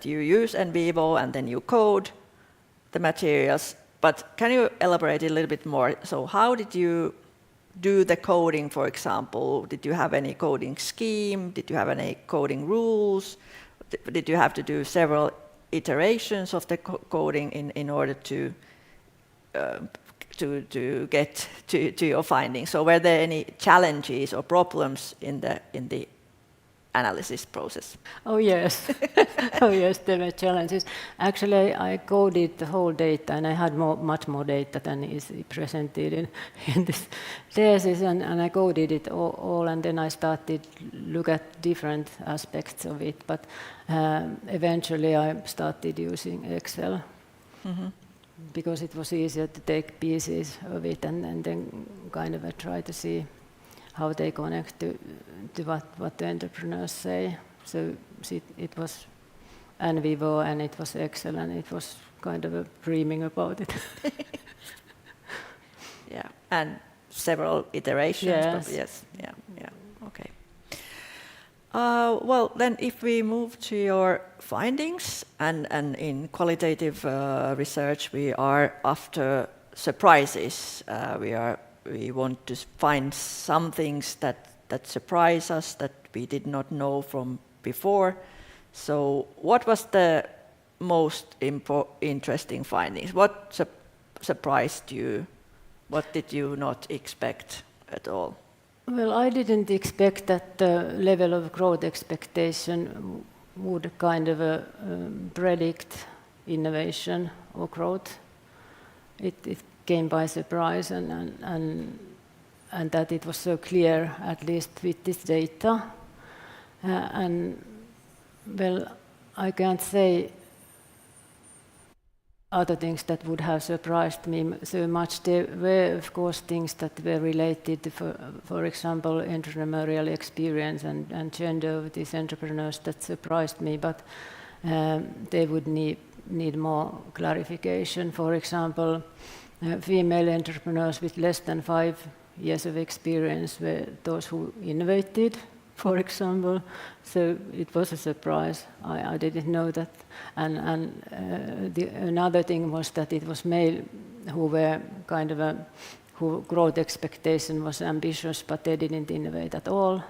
you use NVivo and then you code the materials. But can you elaborate a little bit more? So how did you do the coding, for example? Did you have any coding scheme? Did you have any coding rules? Did you have to do several iterations of the coding in order to get to your findings? So were there any challenges or problems in the analysis process? Oh yes, oh yes, there were challenges. Actually, I coded the whole data, and I had much more data than is presented in this thesis, and I coded it all, and then I started to look at different aspects of it. But eventually, I started using Excel because it was easier to take pieces of it and then kind of try to see how they connect to what the entrepreneurs say. So it was en vivo and it was excellent. It was kind of dreaming about it. Yeah, and several iterations. Yes. Yes. Yeah. Okay. Well, then, if we move to your findings, and in qualitative research, we are after surprises. We want to find some things that surprise us that we did not know from before. So, what was the most interesting findings? What surprised you? What did you not expect at all? Well, I didn't expect that the level of growth expectation would kind of predict innovation or growth. It came by surprise, and that it was so clear, at least with this data. And well, I can't say other things that would have surprised me so much. There were, of course, things that were related to, for example, entrepreneurial experience and gender of these entrepreneurs that surprised me, but they would need more clarification. For example, female entrepreneurs with less than 5 years of experience were those who innovated, for example. So it was a surprise. I didn't know that. And another thing was that it was male who were kind of who growth expectation was ambitious, but they didn't innovate at all.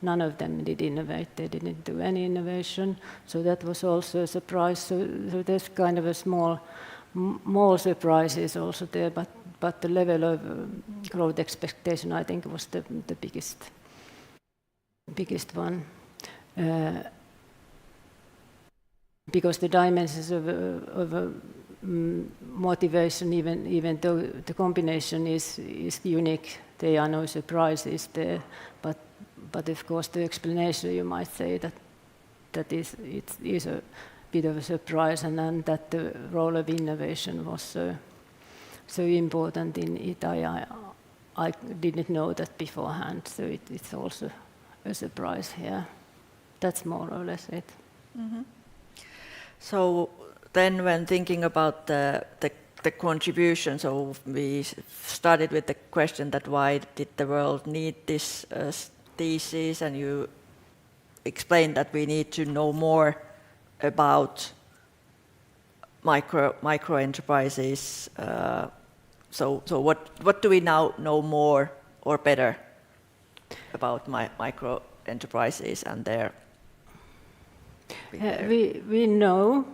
None of them did innovate. They didn't do any innovation. So that was also a surprise. So there's kind of a more surprises also there, but the level of growth expectation, I think, was the biggest one. Because the dimensions of motivation, even though the combination is unique, there are no surprises there. But of course, the explanation, you might say that it is a bit of a surprise, and that the role of innovation was so important in it. I didn't know that beforehand, so it's also a surprise here. That's more or less it. Mm-hmm. So then, when thinking about the contribution, so we started with the question that why did the world need this thesis, and you explained that we need to know more about micro enterprises. So what do we now know more or better about micro enterprises and their we know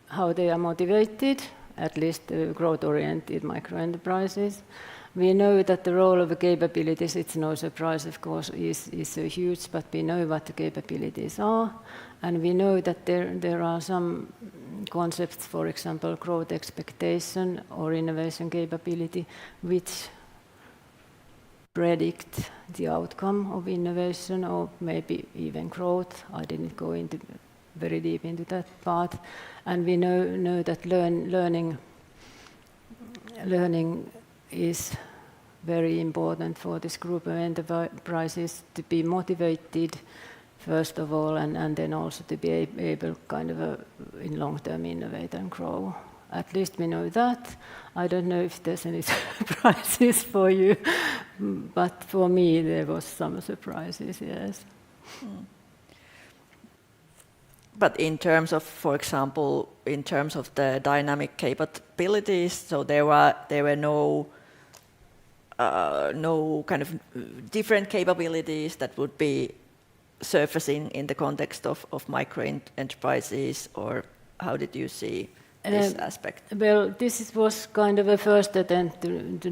how they are motivated, at least growth-oriented micro-enterprises. We know that the role of the capabilities, it's no surprise, of course, is so huge, but we know what the capabilities are, and we know that there are some concepts, for example, growth expectation or innovation capability, which predict the outcome of innovation or maybe even growth. I didn't go very deep into that part. And we know that learning is very important for this group of enterprises to be motivated, first of all, and then also to be able kind of in long-term innovate and grow. At least we know that. I don't know if there's any surprises for you, but for me there was some surprises, yes. But in terms of, for example, in terms of the dynamic capabilities, so there were no kind of different capabilities that would be surfacing in the context of micro enterprises, or how did you see this aspect? Well, this was kind of a first attempt to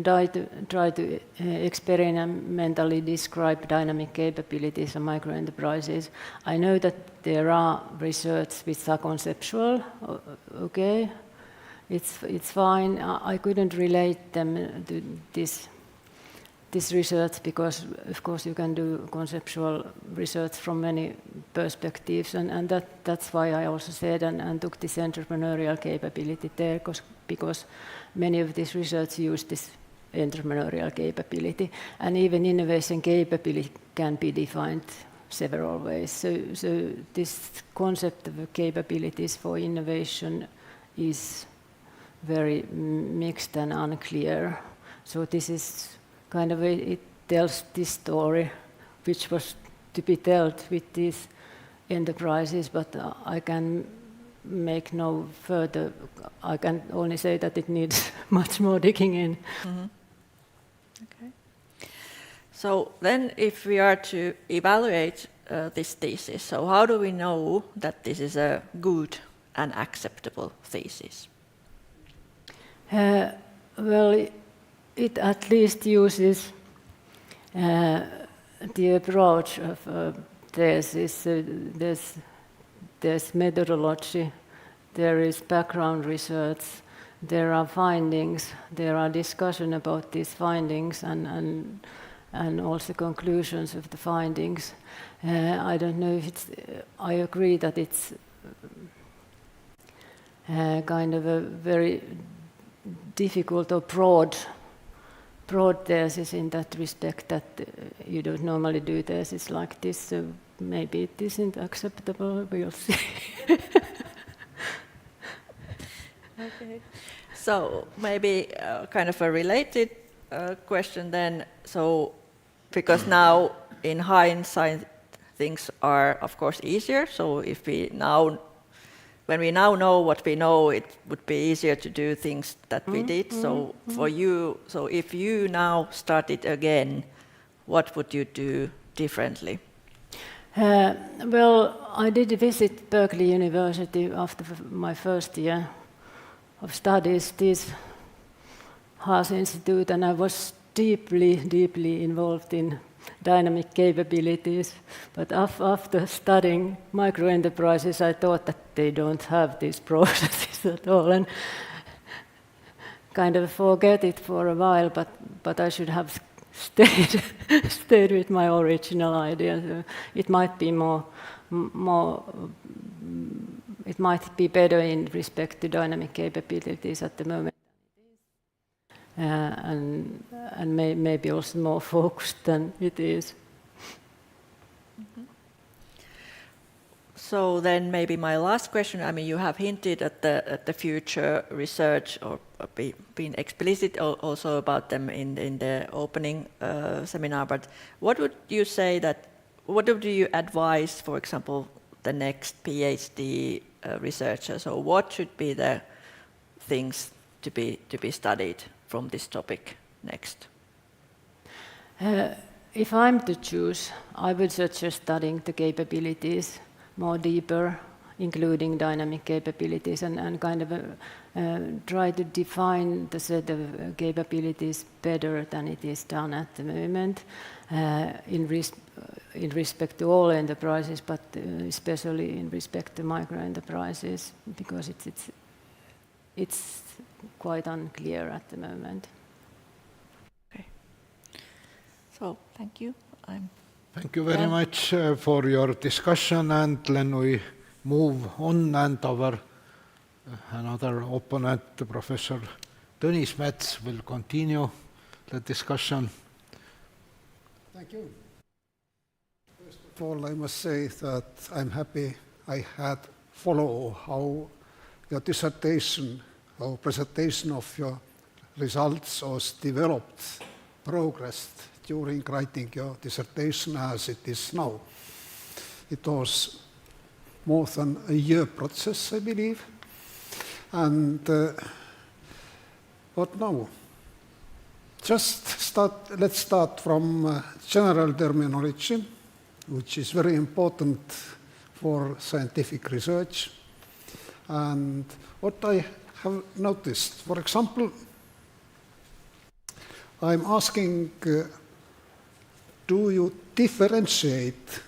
try to experimentally describe dynamic capabilities of micro enterprises. I know that there are research which are conceptual. Okay, it's fine. I couldn't relate them to this research because, of course, you can do conceptual research from many perspectives, and that's why I also said and took this entrepreneurial capability there, because many of this research use this entrepreneurial capability. And even innovation capability can be defined several ways. So this concept of capabilities for innovation is very mixed and unclear. So this is kind of it tells this story, which was to be told with these enterprises, but I can make no further. I can only say that it needs much more digging in. Mm-hmm. Okay. So then, if we are to evaluate this thesis, so how do we know that this is a good and acceptable thesis? Well, it at least uses the approach of thesis. There's methodology, there is background research, there are findings, there are discussion about these findings and also conclusions of the findings. I don't know if it's, I agree that it's kind of a very difficult or broad thesis in that respect, that you don't normally do thesis like this, so maybe it isn't acceptable, we'll see. Okay. So maybe kind of a related question then. So because now in hindsight things are of course easier, so if we now, when we now know what we know, it would be easier to do things that we did. So for you, so if you now started again, what would you do differently? Well, I did visit Berkeley University after my first year of studies, this Haas Institute, and I was deeply involved in dynamic capabilities. But after studying microenterprises, I thought that they don't have these processes at all, and kind of forget it for a while, but I should have stayed with my original idea. So it might be more it might be better in respect to dynamic capabilities at the moment, and maybe also more focused than it is. Mm-hmm. So then maybe my last question, I mean, you have hinted at the future research, or been explicit also about them in the opening seminar, but what would you say that, what would you advise, for example, the next PhD researcher? So what should be the things to be studied from this topic next? If I'm to choose, I would suggest studying the capabilities more deeper, including dynamic capabilities, and kind of try to define the set of capabilities better than it is done at the moment, in respect to all enterprises, but especially in respect to microenterprises, because it's quite unclear at the moment. Okay. So thank you. Thank you very much for your discussion, and then we move on, and our another opponent, Professor Tõnis will continue the discussion. Thank you. First of all, I must say that I'm happy I had follow how your dissertation or presentation of your results was developed, progressed during writing your dissertation as it is now. It was more than a year process, I believe. And what now? Let's start from general terminology, which is very important for scientific research. And what I have noticed, for example, I'm asking, do you differentiate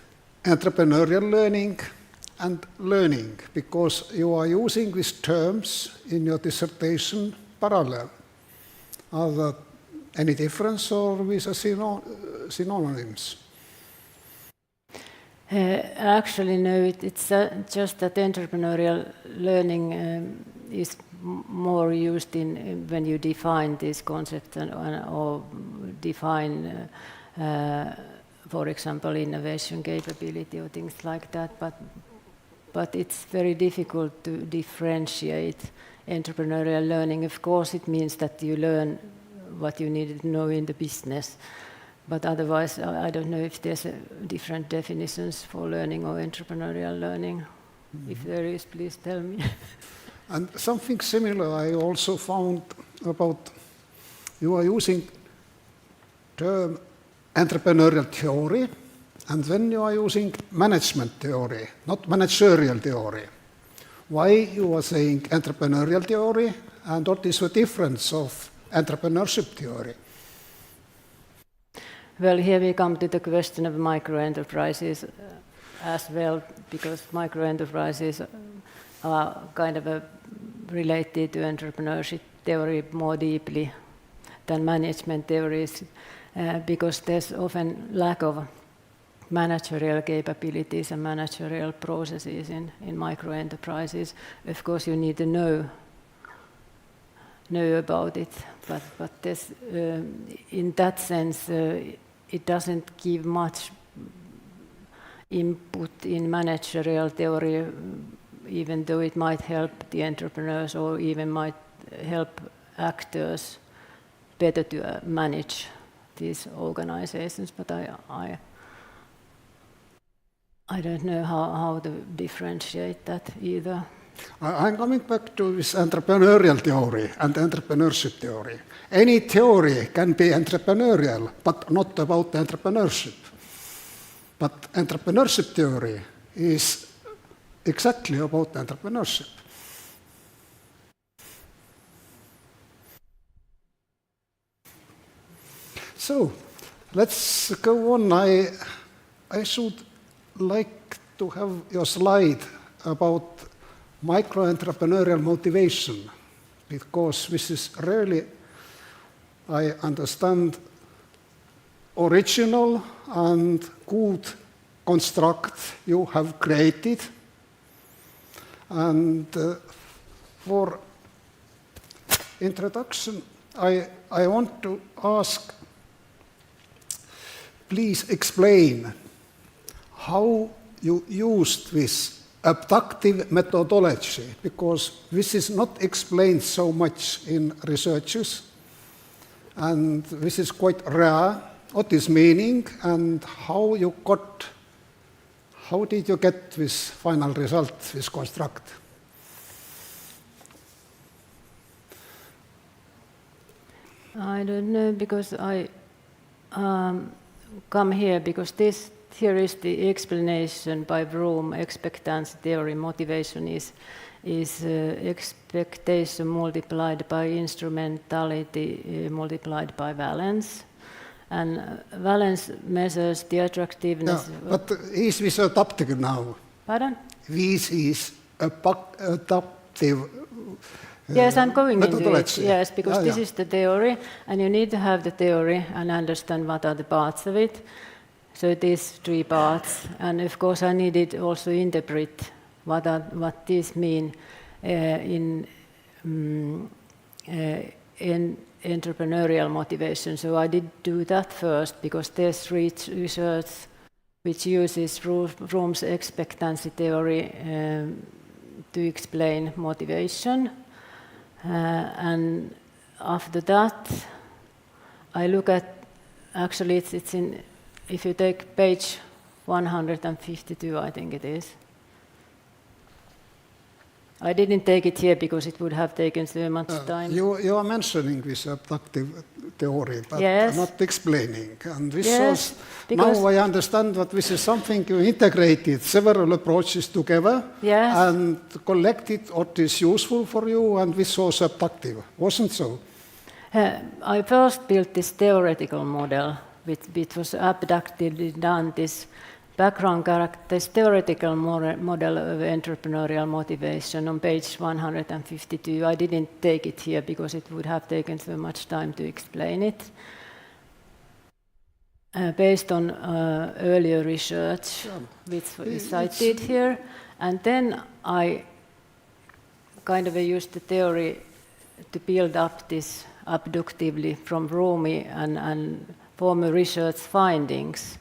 entrepreneurial learning and learning? Because you are using these terms in your dissertation parallel. Are there any difference, or with synonyms? Actually, no, it's just that entrepreneurial learning is more used when you define this concept or define, for example, innovation capability or things like that. But it's very difficult to differentiate entrepreneurial learning. Of course, it means that you learn what you need to know in the business. But otherwise, I don't know if there's different definitions for learning or entrepreneurial learning. Mm-hmm. If there is, please tell me. And something similar I also found about, you are using term entrepreneurial theory, and then you are using management theory, not managerial theory. Why you are saying entrepreneurial theory, and what is the difference of entrepreneurship theory? Well, here we come to the question of microenterprises as well, because microenterprises are kind of related to entrepreneurship theory more deeply than management theories, because there's often lack of managerial capabilities and managerial processes in microenterprises. Of course, you need to know about it, but there's, in that sense, it doesn't give much input in managerial theory, even though it might help the entrepreneurs or even might help actors better to manage these organizations. But I don't know how to differentiate that either. I'm coming back to this entrepreneurial theory and entrepreneurship theory. Any theory can be entrepreneurial, but not about entrepreneurship. But entrepreneurship theory is exactly about entrepreneurship. So, let's go on. I should like to have your slide about micro-entrepreneurial motivation, because this is really, I understand, original and good construct you have created. And for introduction, I want to ask, please explain how you used this abductive methodology, because this is not explained so much in researches, and this is quite rare. What is meaning, and how did you get this final result, this construct? I don't know, because I come here because here is the explanation by Vroom. Expectancy theory motivation is expectation multiplied by instrumentality multiplied by valence. And valence measures the attractiveness. Yeah, but is this adaptive now? Pardon? This is adaptive yes, I'm going methodology. into it. Yes, because this is the theory, and you need to have the theory and understand what are the parts of it. So it is 3 parts, and of course I needed also interpret what these mean in entrepreneurial motivation. So I did do that first, because there's research which uses Vroom's expectancy theory to explain motivation. And after that, I look at, actually it's in, if you take page 152, I think it is. I didn't take it here because it would have taken so much time. You are mentioning this abductive theory, but yes. Not explaining. And this yes, was, now I understand that this is something you integrated several approaches together yes. and collected what is useful for you, and this was abductive, wasn't so? I first built this theoretical model, which was abductively done, this background character, this theoretical model of entrepreneurial motivation on page 152. I didn't take it here because it would have taken so much time to explain it. Based on earlier research, which is cited here. And then I kind of used the theory to build up this abductively from Rumi and former research findings.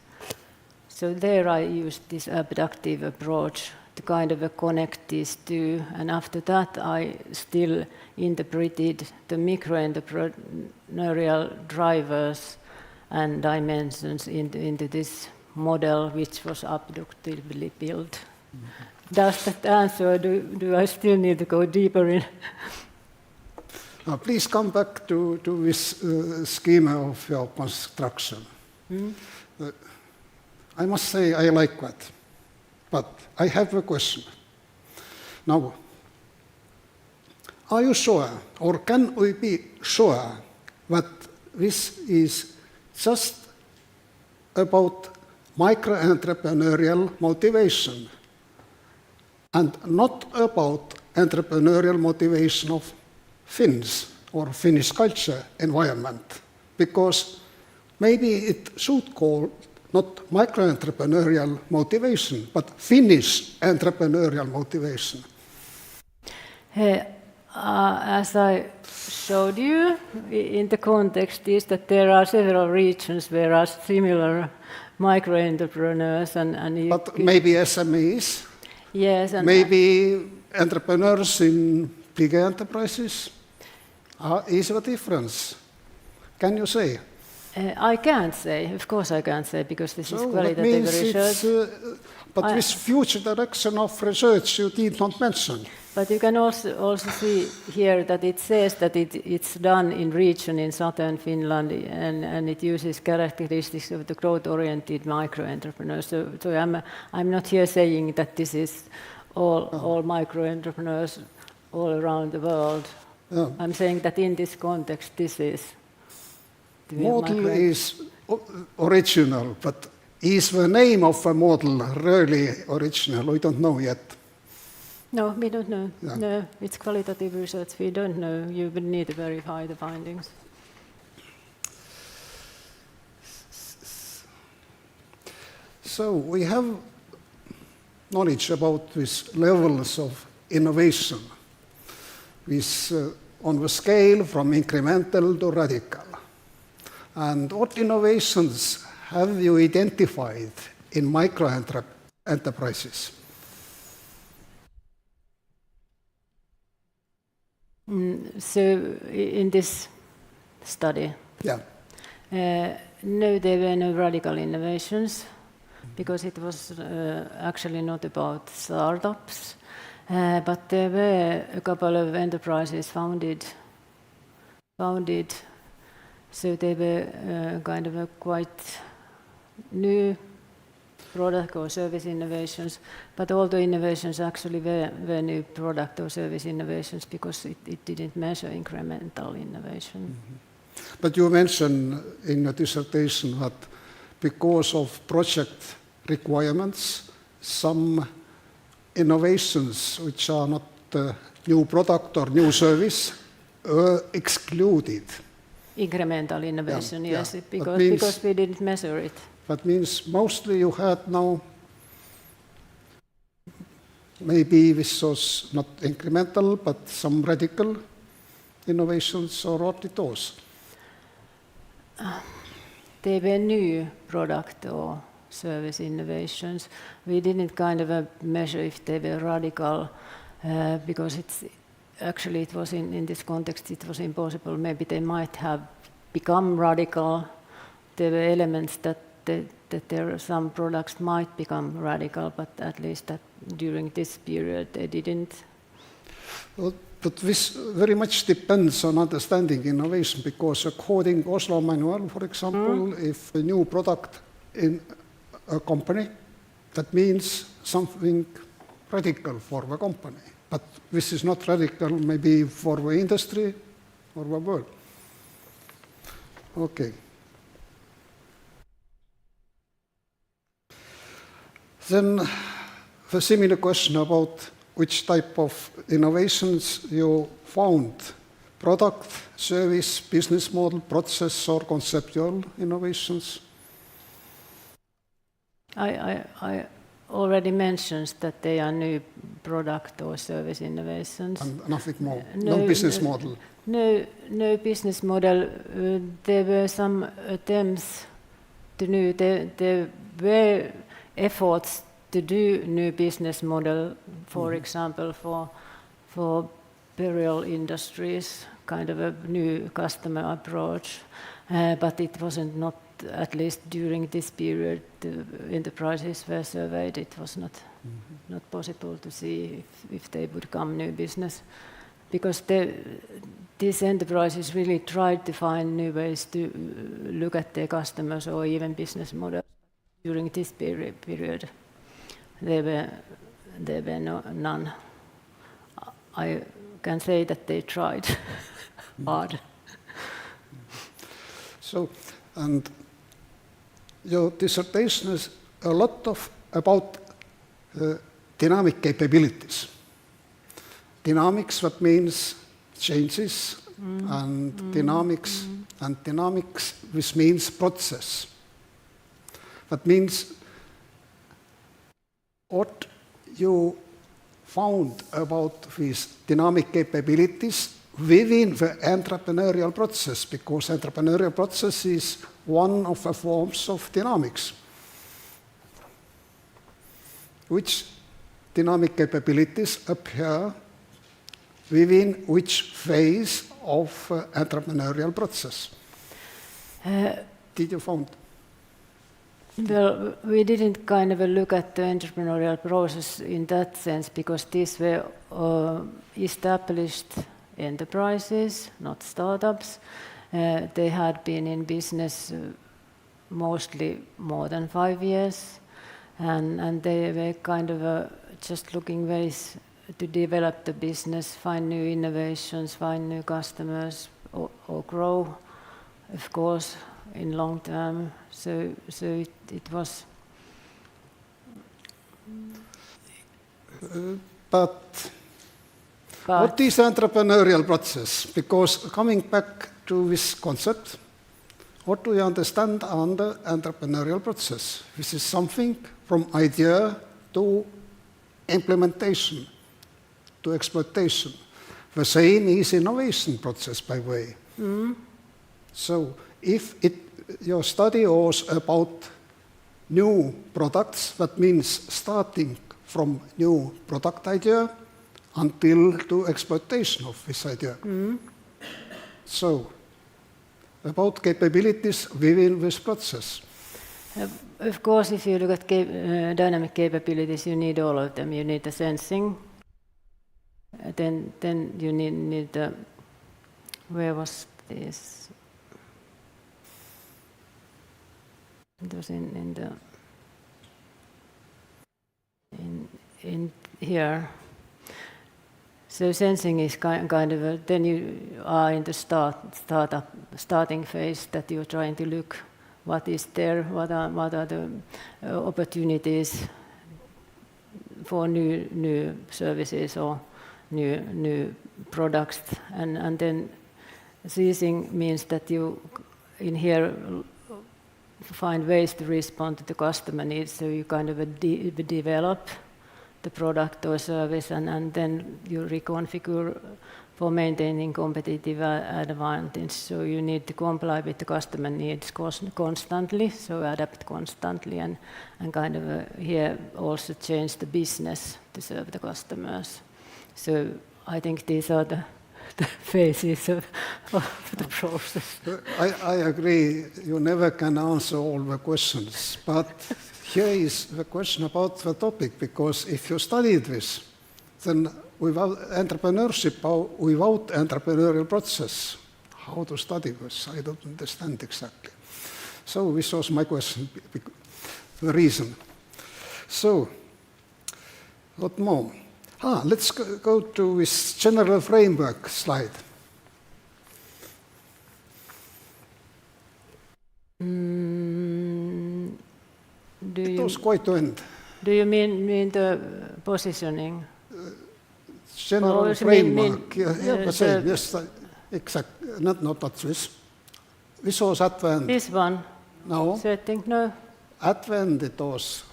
So there I used this abductive approach to kind of connect these two, and after that I still interpreted the microentrepreneurial drivers and dimensions into this model which was abductively built. Does that answer? Do I still need to go deeper in? Please come back to this schema of your construction. I must say I like that, but I have a question. Now, are you sure, or can we be sure, that this is just about micro-entrepreneurial motivation and not about entrepreneurial motivation of Finns or Finnish culture environment? Because maybe it should call not micro-entrepreneurial motivation, but Finnish entrepreneurial motivation. As I showed you, in the context is that there are several regions where are similar micro-entrepreneurs and But maybe SMEs? Yes. And maybe entrepreneurs in bigger enterprises? Is there a difference? Can you say? I can't say. Of course I can't say, because this is That qualitative means research. but this future direction of research you did not mention. But you can also see here that it says that it's done in region in southern Finland, and it uses characteristics of the growth-oriented micro-entrepreneurs. So I'm not here saying that this is all micro-entrepreneurs all around the world. I'm saying that in this context, this is the Model is original, but is the name of a model really original? We don't know yet. No, we don't know. Yeah. No, it's qualitative research. We don't know. You would need to verify the findings. So we have knowledge about these levels of innovation, with on the scale from incremental to radical. And what innovations have you identified in micro-enterprises? So in this study, Yeah. no, there were no radical innovations, because it was actually not about startups, but there were a couple of enterprises founded. So they were kind of a quite new product or service innovations, but all the innovations actually were new product or service innovations, because it didn't measure incremental innovation. Mm-hmm. But you mentioned in your dissertation that because of project requirements, some innovations which are not new product or new service were excluded. Incremental innovation, Yeah, yes, yeah. because we didn't measure it. That means mostly you had now, maybe this was not incremental, but some radical innovations, or what it was? They were new product or service innovations. We didn't kind of measure if they were radical, because it was in this context, it was impossible. Maybe they might have become radical. There were elements that there some products might become radical, but at least that during this period they didn't. Well, but this very much depends on understanding innovation, because according Oslo Manual, for example, if a new product in a company, that means something radical for the company. But this is not radical maybe for the industry or the world. Okay. Then the similar question about which type of innovations you found: product, service, business model, process, or conceptual innovations? already mentions that they are new product or service innovations. And nothing more, no business model. No business model. There were some attempts to do, there were efforts to do new business model, for example, for burial industries, kind of a new customer approach, but it wasn't not, at least during this period, the enterprises were surveyed, it was not possible to see if they would come new business, because these enterprises really tried to find new ways to look at their customers or even business models. During this period, there were none. I can say that they tried hard. So, and your dissertation is a lot about dynamic capabilities. Dynamics, what means changes, and dynamics, which means process. That means what you found about these dynamic capabilities within the entrepreneurial process, because entrepreneurial process is one of the forms of dynamics. Which dynamic capabilities appear within which phase of entrepreneurial process? Did you find? Well, we didn't kind of look at the entrepreneurial process in that sense, because these were established enterprises, not startups. They had been in business mostly more than 5 years, and they were kind of just looking ways to develop the business, find new innovations, find new customers, or grow, of course, in long term. So it was. But what is entrepreneurial process? Because coming back to this concept, what do you understand under entrepreneurial process? This is something from idea to implementation, to exploitation. The same is innovation process, by the way. So if your study was about new products, that means starting from new product idea until to exploitation of this idea. So, about capabilities within this process. Of course, if you look at dynamic capabilities, you need all of them. You need the sensing. Then you need the. Where was this? It was in here. So sensing is kind of then you are in the starting phase, that you're trying to look what is there, what are the opportunities for new services or new products, and then seizing means that you in here find ways to respond to the customer needs. So you kind of develop the product or service, and then you reconfigure for maintaining competitive advantage. So you need to comply with the customer needs constantly, so adapt constantly, and kind of here also change the business to serve the customers. So I think these are the phases of the process. I agree, you never can answer all the questions, but here is the question about the topic, because if you studied this, then without entrepreneurship or without entrepreneurial process, how to study this? I don't understand exactly. So this was my question, the reason. So, what more? Let's go to this general framework slide. It was quite to end. Do you mean the positioning? General framework. Yes, exactly. Not this. This was at the end. This one? No. Setting? No. At the end it was.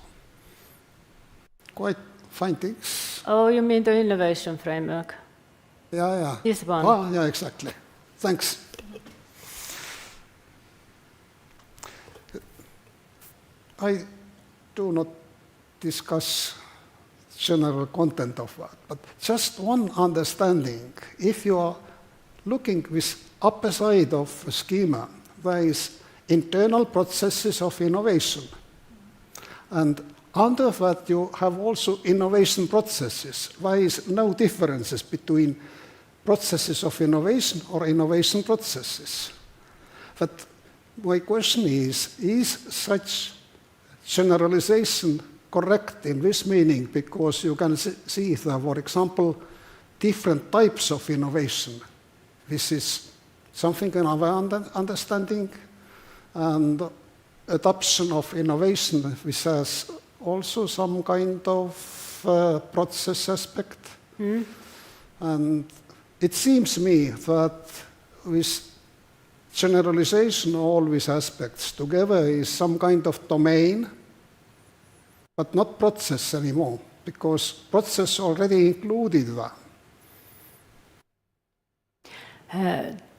quite findings. Oh, you mean the innovation framework? Yeah. This one? Ah, yeah, exactly. Thanks. I do not discuss general content of that, but just one understanding. If you are looking with upper side of a schema, there is internal processes of innovation. And under that you have also innovation processes. There is no differences between processes of innovation or innovation processes. But my question is such generalization correct in this meaning? Because you can see that, for example, different types of innovation. This is something in our understanding, and adoption of innovation, which has also some kind of process aspect. And it seems me that with generalization of all these aspects together is some kind of domain, but not process anymore, because process already included that.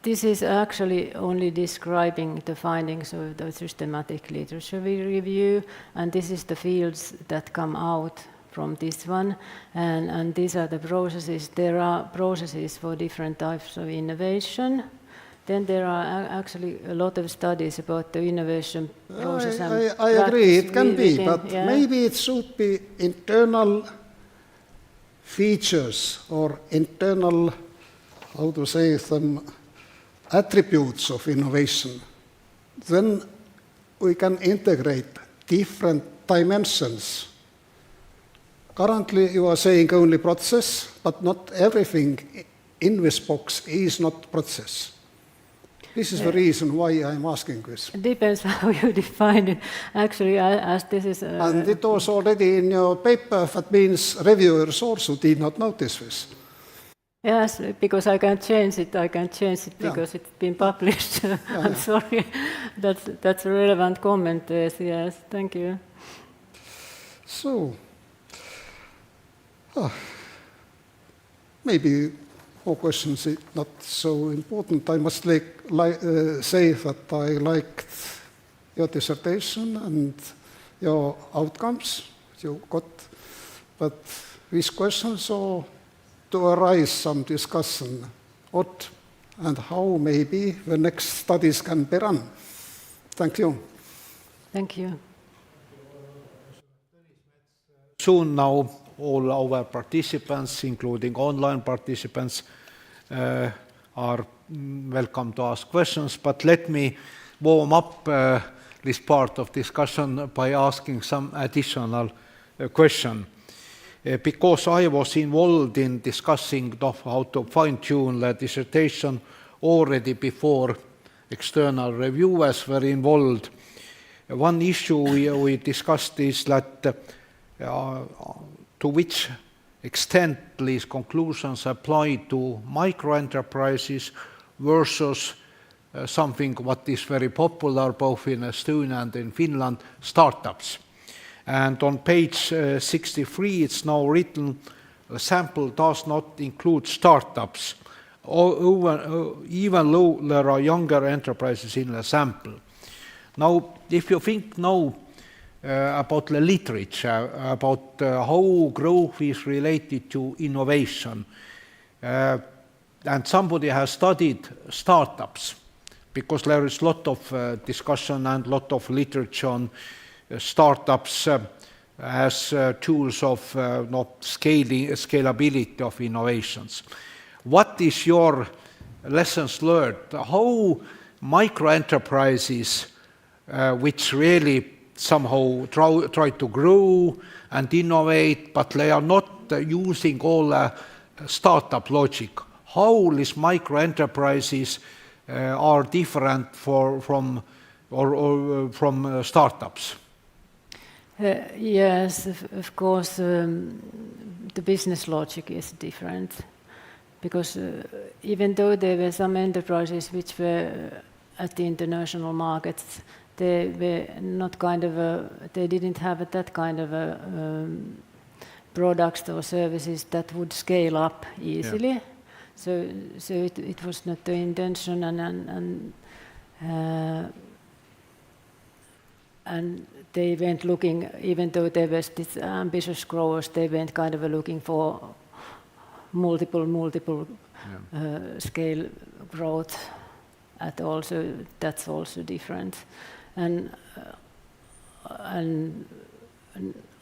This is actually only describing the findings of the systematic literature review, and this is the fields that come out from this one, and these are the processes. There are processes for different types of innovation. Then there are actually a lot of studies about the innovation process. I agree, it can be, within, but yeah. maybe it should be internal features or internal, how to say them, attributes of innovation. Then we can integrate different dimensions. Currently you are saying only process, but not everything in this box is not process. This is the reason why I'm asking this. It depends how you define it. Actually, as this is... And it was already in your paper, that means reviewers also did not notice this. Yes, because I can't change it. I can't change it because it's been published. I'm sorry. That's a relevant comment. Yes, thank you. So, maybe more questions is not so important. I must say that I liked your dissertation and your outcomes you got, but these questions are to arise some discussion, what and how maybe the next studies can be run. Thank you. Thank you. Soon now all our participants, including online participants, are welcome to ask questions, but let me warm up this part of discussion by asking some additional question. Because I was involved in discussing how to fine-tune the dissertation already before external reviewers were involved. One issue we discussed is that to which extent these conclusions apply to microenterprises versus something what is very popular both in Estonia and in Finland, startups. And on page 63 it's now written, a sample does not include startups, even though there are younger enterprises in the sample. Now, if you think now about the literature, about how growth is related to innovation, and somebody has studied startups, because there is a lot of discussion and a lot of literature on startups as tools of scalability of innovations. What is your lessons learned? How microenterprises, which really somehow try to grow and innovate, but they are not using all startup logic, how these microenterprises are different from startups? Yes, of course, the business logic is different, because even though there were some enterprises which were at the international markets, they were not they didn't have that kind of a products or services that would scale up easily. So it was not the intention, and they went looking, even though they were these ambitious growers, they went kind of looking for multiple scale growth at all. So that's also different, and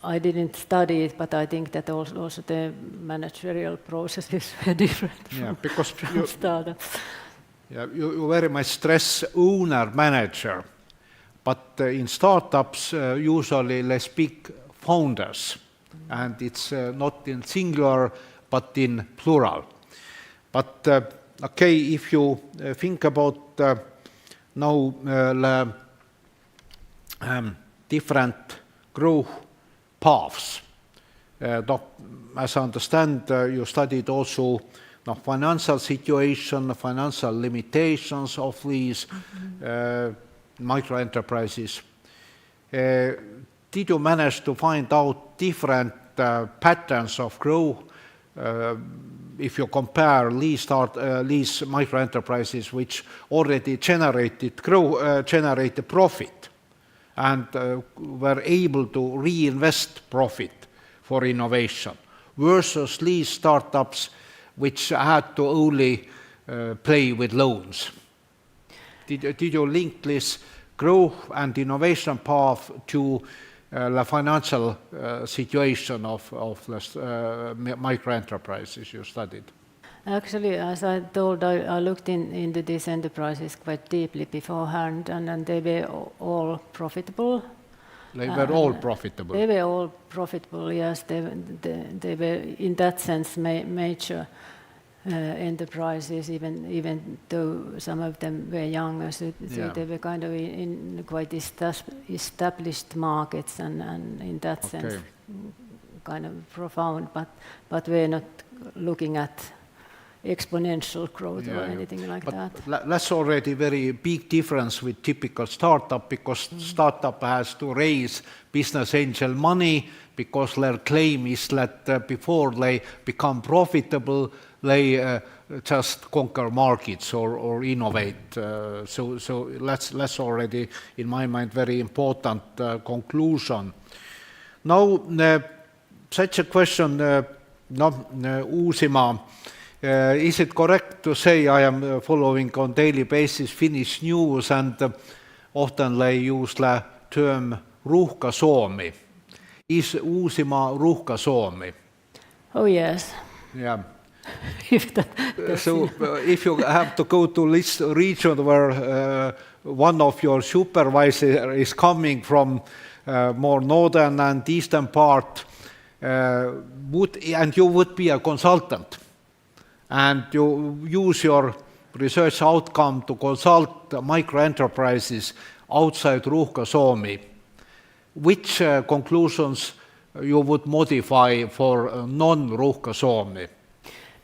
I didn't study it, but I think that also the managerial processes were different from startups. Yeah, you very much stress owner-manager, but in startups usually let's speak founders, and it's not in singular but in plural. But okay, if you think about now different growth paths, as I understand, you studied also financial situation, financial limitations of these microenterprises. Did you manage to find out different patterns of growth if you compare these microenterprises which already generated profit and were able to reinvest profit for innovation versus these startups which had to only play with loans? Did you link this growth and innovation path to the financial situation of the microenterprises you studied? Actually, as I told, I looked into these enterprises quite deeply beforehand, and they were all profitable. They were all profitable? They were all profitable, yes. They were, in that sense, major enterprises, even though some of them were younger. So they were kind of in quite established markets, and in that sense, kind of profound, but we're not looking at exponential growth or anything like that. That's already very big difference with typical startup, because startup has to raise business angel money because their claim is that before they become profitable, they just conquer markets or innovate. So that's already, in my mind, very important conclusion. Now, such a question, Uusimaa. Is it correct to say I am following on daily basis Finnish news, and often they use the term ruuhka-Suomi? Is Uusimaa ruuhka-Suomi? Oh yes. Yeah. So if you have to go to this region where one of your supervisors is coming from more northern and eastern part, and you would be a consultant, and you use your research outcome to consult microenterprises outside Ruuhka-Suomi, which conclusions you would modify for non-Ruuhka-Suomi?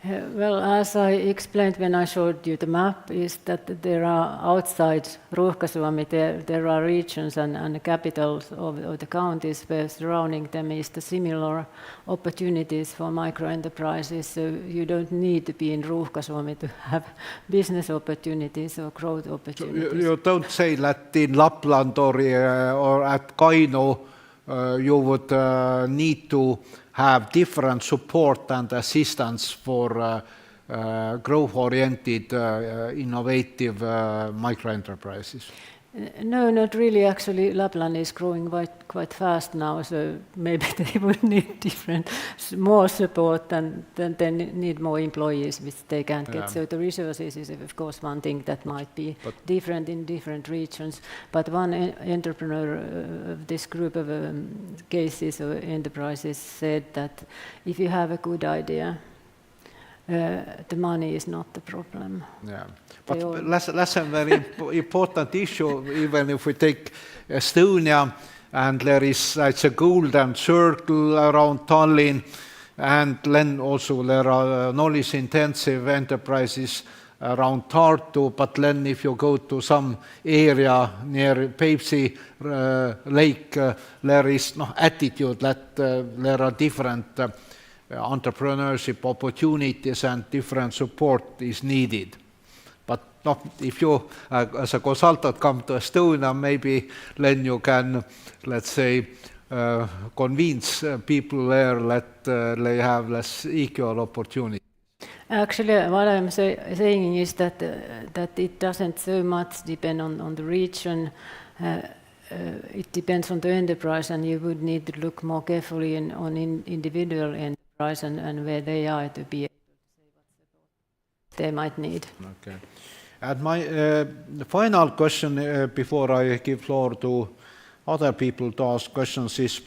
Well, as I explained when I showed you the map, is that there are outside Ruuhka-Suomi, there are regions and capitals of the counties where surrounding them is the similar opportunities for microenterprises. So you don't need to be in Ruuhka-Suomi to have business opportunities or growth opportunities. So you don't say that in Lapland or at Kaino you would need to have different support and assistance for growth-oriented, innovative microenterprises? No, not really. Actually, Lapland is growing quite fast now, so maybe they would need more support, and then they need more employees, which they can't get. So the resources is, of course, one thing that might be different in different regions. But one entrepreneur of this group of cases or enterprises said that if you have a good idea, the money is not the problem. Yeah, but that's a very important issue. Even if we take Estonia, and there is it's a golden circle around Tallinn, and then also there are knowledge-intensive enterprises around Tartu, but then if you go to some area near Peipsi lake, there is attitude that there are different entrepreneurship opportunities and different support is needed. But if you, as a consultant, come to Estonia, maybe then you can, let's say, convince people there that they have less equal opportunity. Actually, what I'm saying is that it doesn't so much depend on the region. It depends on the enterprise, and you would need to look more carefully on individual enterprise and where they are to be able to say what support they might need. Okay. And my final question before I give floor to other people to ask questions is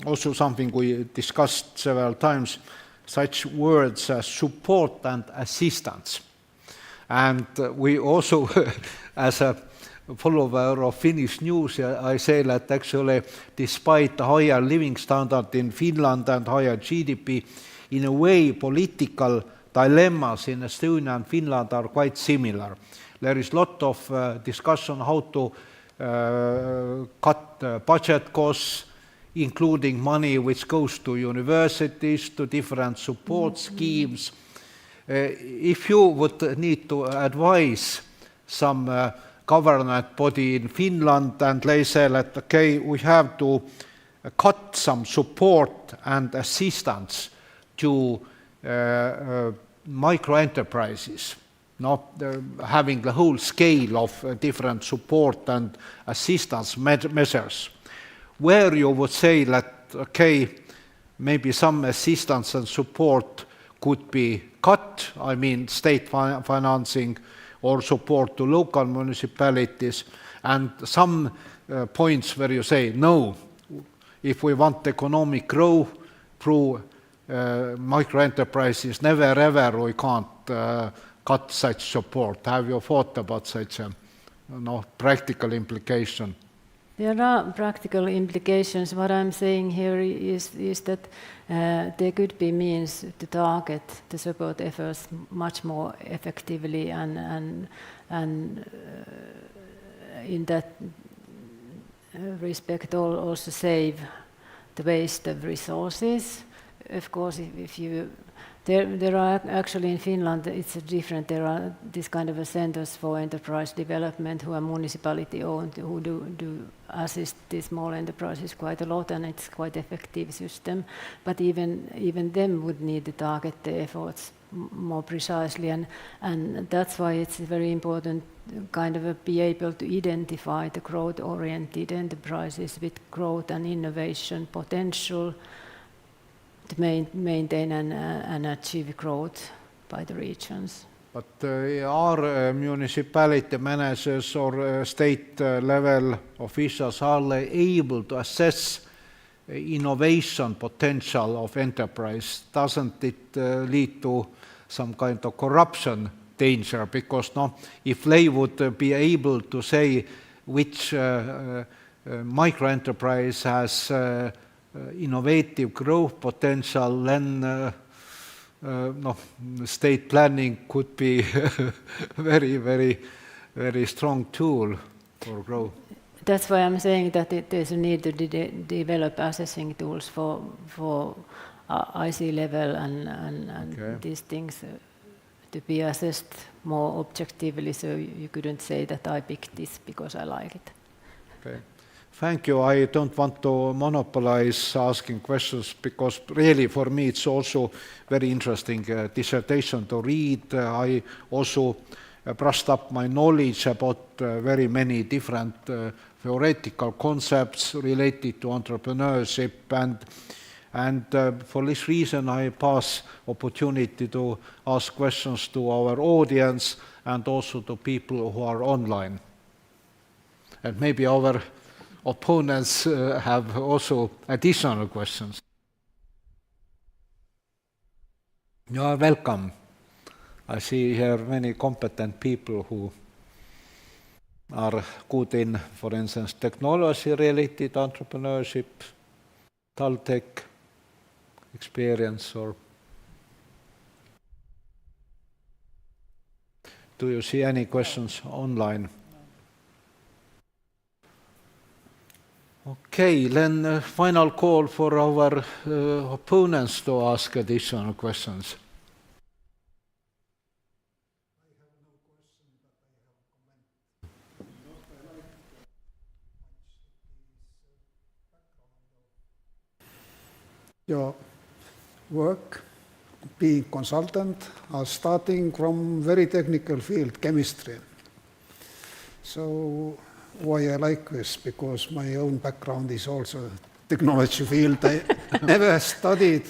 also something we discussed several times, such words as support and assistance. And we also, as a follower of Finnish news, I say that actually, despite the higher living standard in Finland and higher GDP, in a way, political dilemmas in Estonia and Finland are quite similar. There is a lot of discussion how to cut budget costs, including money which goes to universities, to different support schemes. If you would need to advise some government body in Finland and they say that, okay, we have to cut some support and assistance to microenterprises, not having the whole scale of different support and assistance measures, where you would say that, okay, maybe some assistance and support could be cut, I mean state financing or support to local municipalities, and some points where you say, no, if we want economic growth through microenterprises, never ever we can't cut such support. Have you thought about such a practical implication? There are practical implications. What I'm saying here is that there could be means to target the support efforts much more effectively and in that respect also save the waste of resources. Of course, if you there are actually in Finland it's different. There are this kind of centers for enterprise development who are municipality owned, who do assist these small enterprises quite a lot, and it's quite effective system. But even them would need to target the efforts more precisely, and that's why it's very important kind of be able to identify the growth-oriented enterprises with growth and innovation potential to maintain and achieve growth by the regions. But are municipality managers or state level officials, are they able to assess innovation potential of enterprise? Doesn't it lead to some kind of corruption danger? Because if they would be able to say which microenterprise has innovative growth potential, then state planning could be very, very, very strong tool for growth. That's why I'm saying that there's a need to develop assessing tools for IC level and Okay. these things to be assessed more objectively, so you couldn't say that I picked this because I like it. Okay. Thank you. I don't want to monopolize asking questions because really for me it's also very interesting dissertation to read. I also brushed up my knowledge about very many different theoretical concepts related to entrepreneurship, and for this reason I pass opportunity to ask questions to our audience and also to people who are online. And maybe our opponents have also additional questions. You are welcome. I see here many competent people who are good in, for instance, technology-related entrepreneurship, Taltech experience, or Do you see any questions online? Okay, then final call for our opponents to ask additional questions. Your work, being consultant, starting from very technical field, chemistry. So why I like this? Because my own background is also technology field. I never studied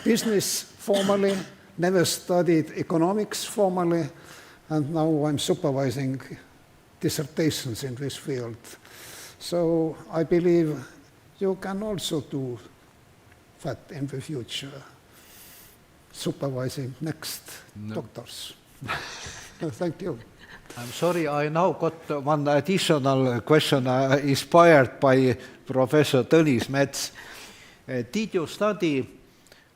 business formally, never studied economics formally, and now I'm supervising dissertations in this field. So I believe you can also do that in the future, supervising next doctors. Thank you. I'm sorry, I now got one additional question inspired by Professor Tõnis Mets. Did you study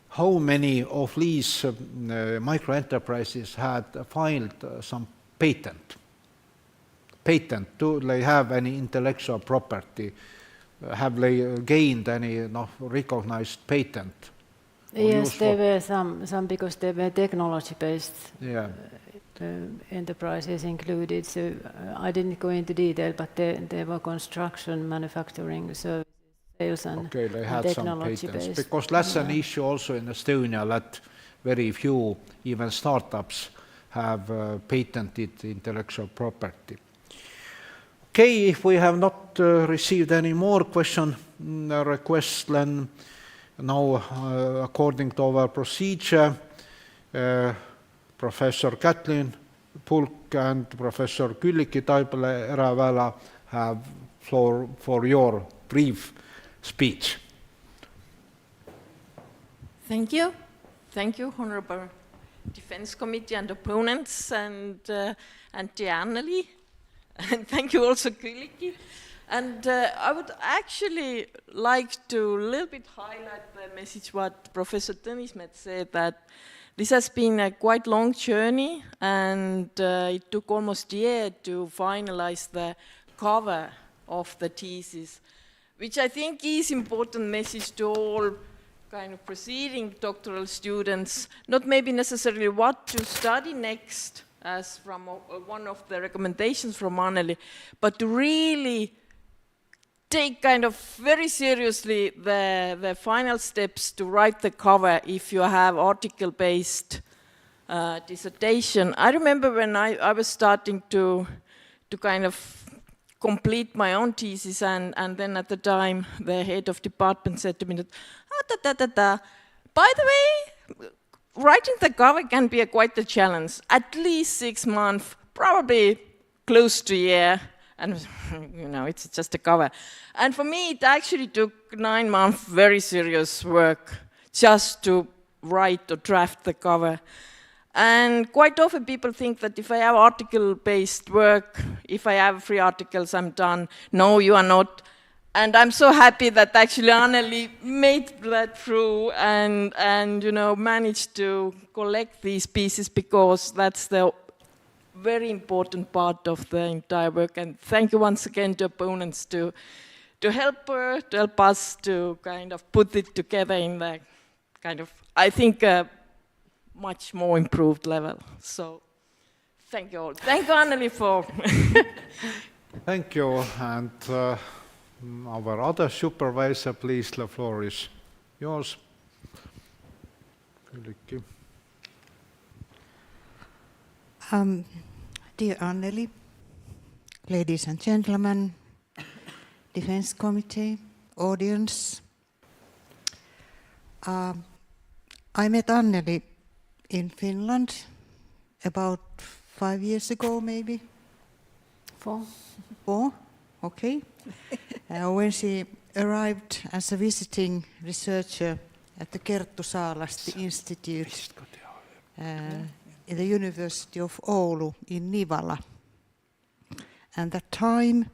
how many of these microenterprises had filed some patent? Do they have any intellectual property? Have they gained any recognized patent? Yes, there were some because they were technology-based enterprises included. So I didn't go into detail, but there were construction, manufacturing, services, sales, and okay, they had some patents. Because that's an issue also in Estonia that very few, even startups, have patented intellectual property. Okay, if we have not received any more question requests, then now, according to our procedure, Professor Kätlin, Pulk, and Professor Kyllikki Taipale-Erävala have floor for your brief speech. Thank you. Thank you, Honorable Defense Committee and opponents, and Anneli. And thank you also, Kyllikki. And I would actually like to a little bit highlight the message what Professor Tõnis said, that this has been a quite long journey, and it took almost a year to finalize the cover of the thesis, which I think is important message to all kind of proceeding doctoral students, not maybe necessarily what to study next, as from one of the recommendations from Anneli, but to really take kind of very seriously the final steps to write the cover if you have article-based dissertation. I remember when I was starting to kind of complete my own thesis, and then at the time the head of department said to me that, by the way, writing the cover can be quite a challenge. At least 6 months, probably close to a year, and you know, it's just a cover. And for me, it actually took 9 months, very serious work, just to write or draft the cover. And quite often people think that if I have article-based work, if I have 3 articles, I'm done. No, you are not. And I'm so happy that actually Anneli made that through and you know, managed to collect these pieces, because that's the very important part of the entire work. And thank you once again to opponents to help her, to help us to kind of put it together in the kind of, I think, much more improved level. So thank you all. Thank you, Anneli, for... Thank you. And our other supervisor, please, the floor is yours. Kyllikki. Dear Anneli, ladies and gentlemen, Defense Committee, audience, I met Anneli in Finland about 5 years ago, maybe? 4. 4? Okay. When she arrived as a visiting researcher at the Kerttu-Saalasti Institute in the University of Oulu in Nivala. And that time,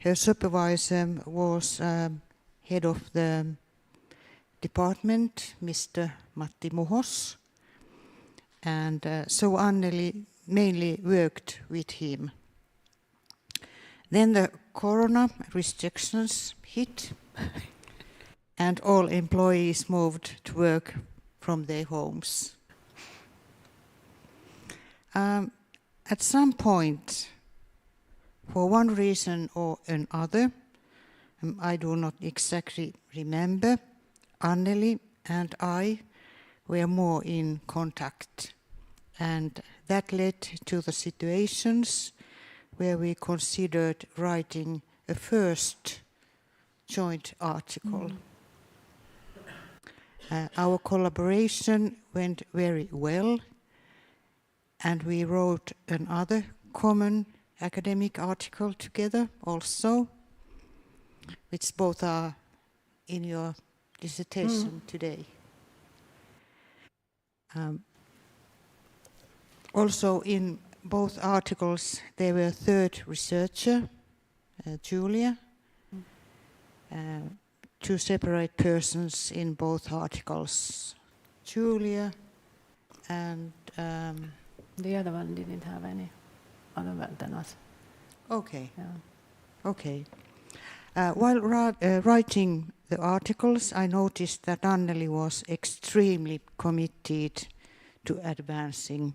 her supervisor was head of the department, Mr. Matti Muhos. And so Anneli mainly worked with him. Then the corona restrictions hit and all employees moved to work from their homes. At some point, for one reason or another, I do not exactly remember, Anneli and I were more in contact, and that led to the situations where we considered writing a first joint article. Our collaboration went very well, and we wrote another common academic article together also, which both are in your dissertation today. Also in both articles there were a third researcher, Julia, two separate persons in both articles, Julia and... the other one didn't have any other than us. Okay. Yeah. Okay. While writing the articles, I noticed that Anneli was extremely committed to advancing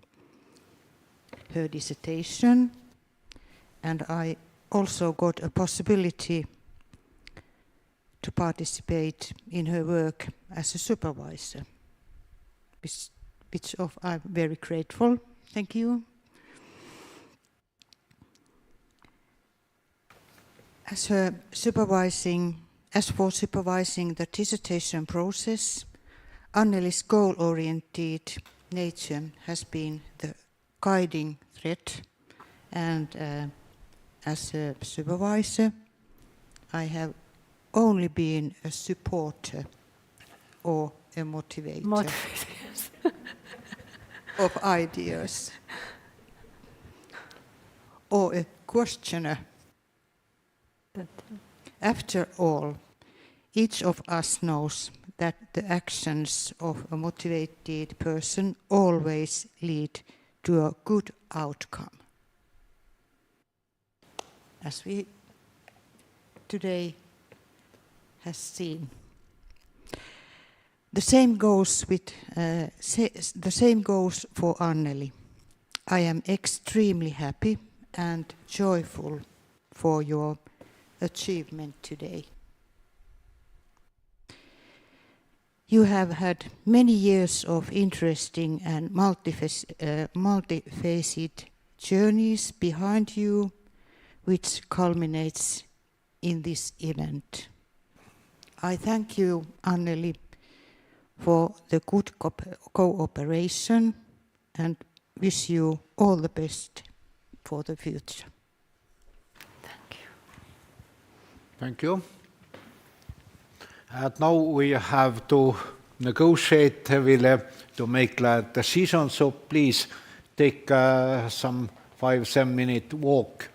her dissertation, and I also got a possibility to participate in her work as a supervisor, which I'm very grateful. Thank you. As for supervising the dissertation process, Anneli's goal-oriented nature has been the guiding thread, and as a supervisor, I have only been a supporter or a motivator of ideas, or a questioner. After all, each of us knows that the actions of a motivated person always lead to a good outcome, as we today has seen. The same goes for Anneli. I am extremely happy and joyful for your achievement today. You have had many years of interesting and multifaceted journeys behind you, which culminates in this event. I thank you, Anneli, for the good cooperation and wish you all the best for the future. Thank you. And now we have to negotiate to make the decision, so please take some 5-7 minute walk.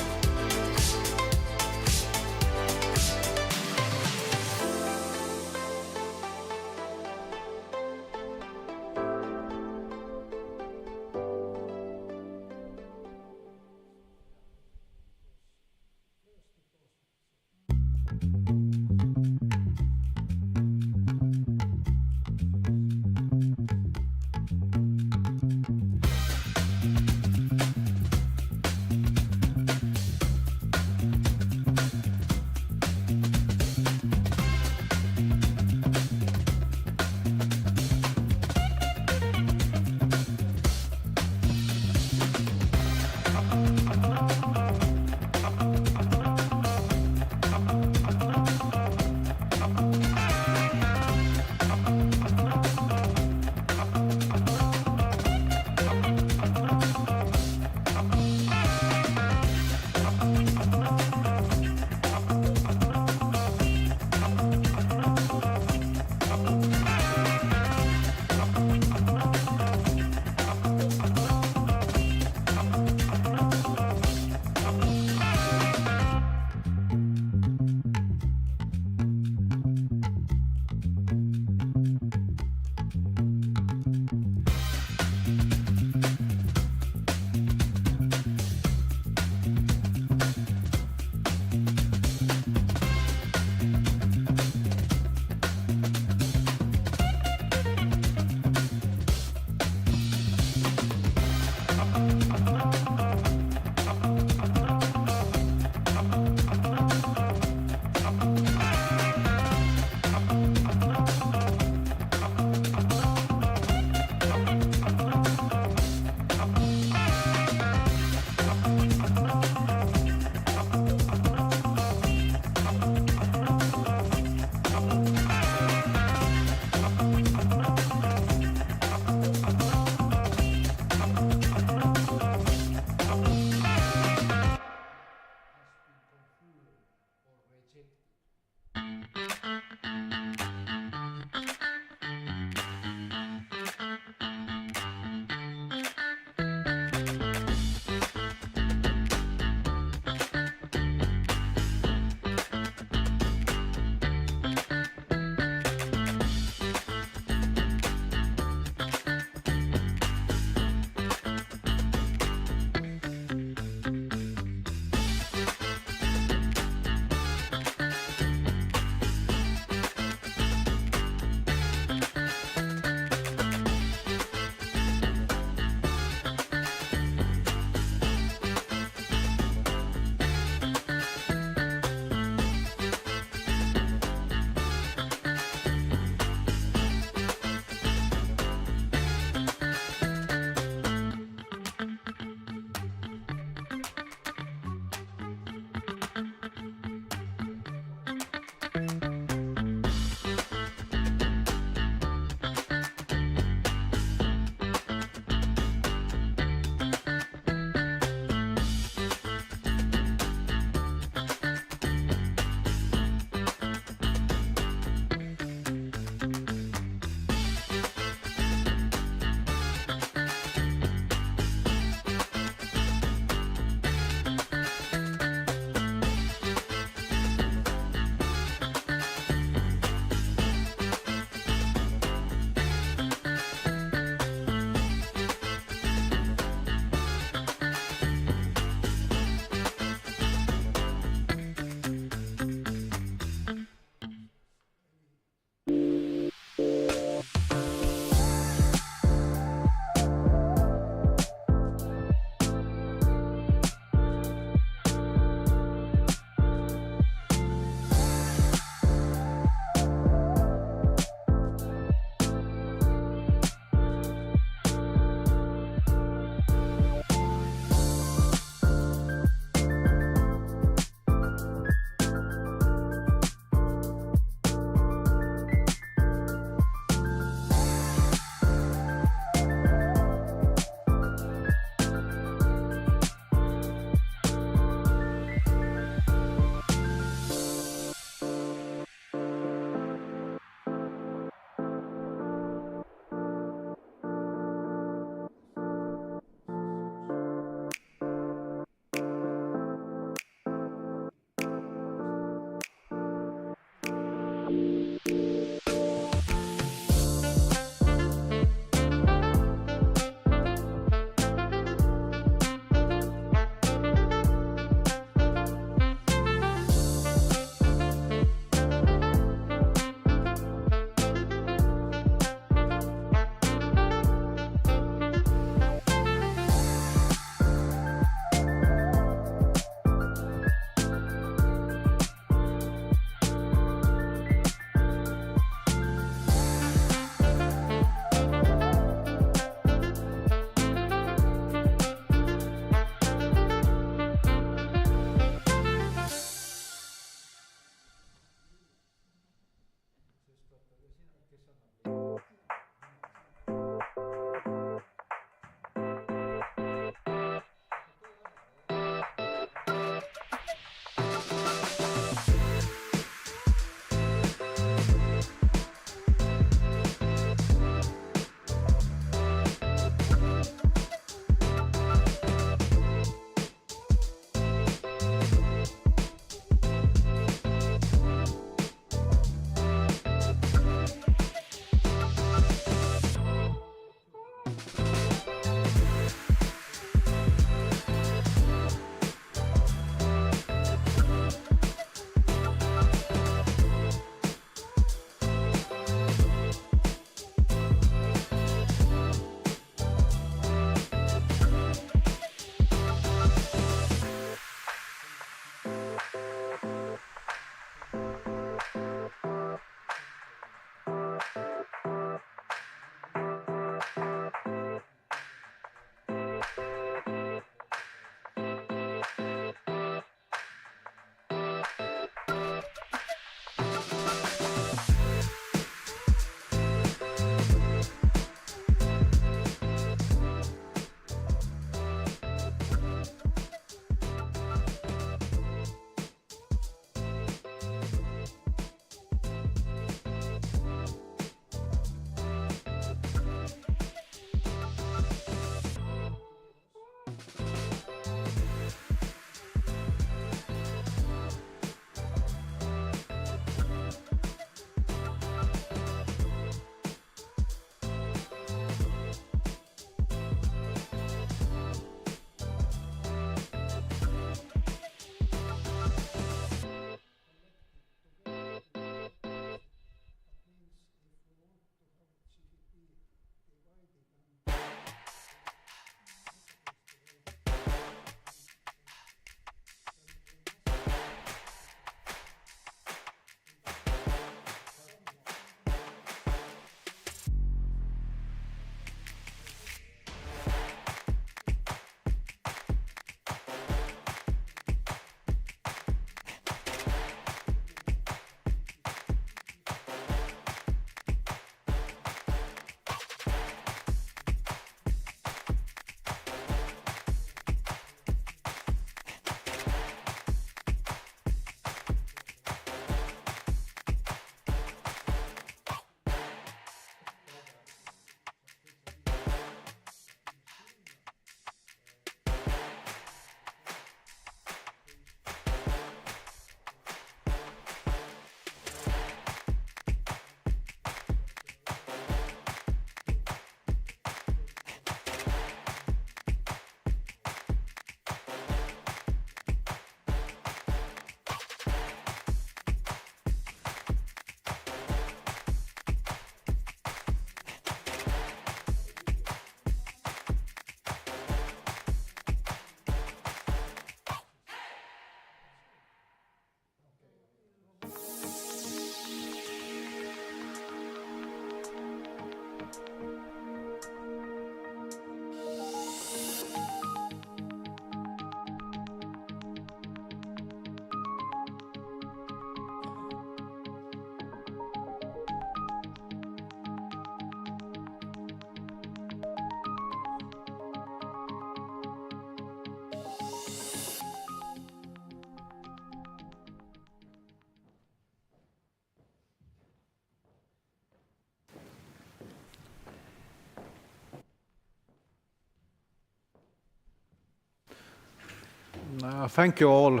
thank you all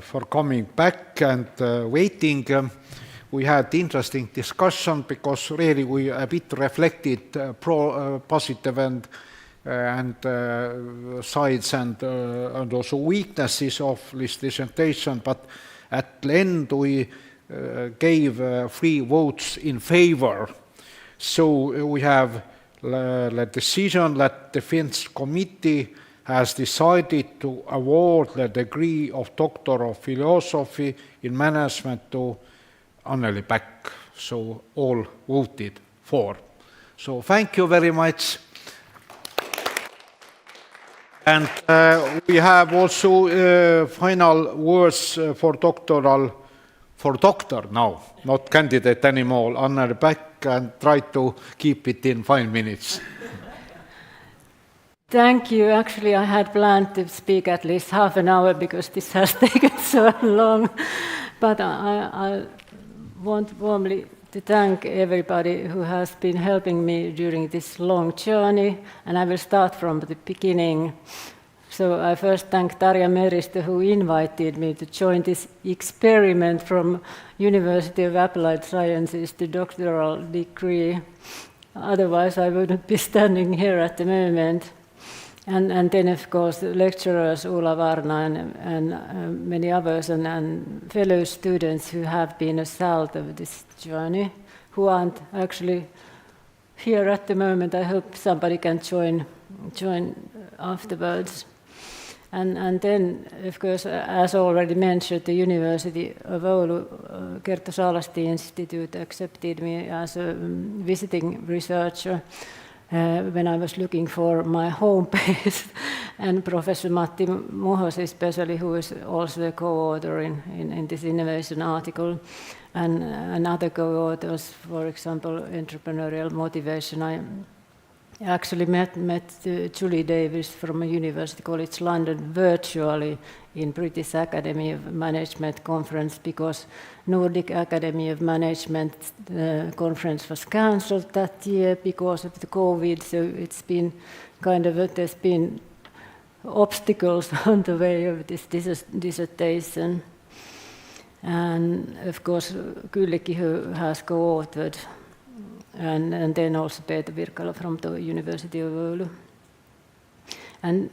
for coming back and waiting. We had interesting discussion because really we a bit reflected positive and sides and also weaknesses of this presentation, but at the end we gave 3 votes in favor. So we have the decision that the Defense Committee has decided to award the degree of Doctor of Philosophy in Management to Anneli Bäck. So all voted for. So thank you very much. And we have also final words for doctor now, not candidate anymore, Anneli Bäck, and try to keep it in 5 minutes. Thank you. Actually, I had planned to speak at least half an hour because this has taken so long. But I want warmly to thank everybody who has been helping me during this long journey. And I will start from the beginning. So I first thank Tarja Meristo, who invited me to join this experiment from University of Applied Sciences to doctoral degree. Otherwise, I wouldn't be standing here at the moment. And then, of course, the lecturers, Ulla and many others, and fellow students who have been a result of this journey, who aren't actually here at the moment. I hope somebody can join afterwards. And then, of course, as already mentioned, the University of Oulu, Kerttu Saalasti Institute accepted me as a visiting researcher when I was looking for my home base. And Professor Matti Muhos, especially, who is also a co-author in this innovation article, and other co-authors, for example, entrepreneurial motivation. I actually met Julie Davis from University College London virtually in British Academy of Management conference because Nordic Academy of Management conference was cancelled that year because of the COVID. So it's been there's been obstacles on the way of this dissertation. And of course, Kyllikki, who has co-authored, and then also Peter Virkala from the University of Oulu. And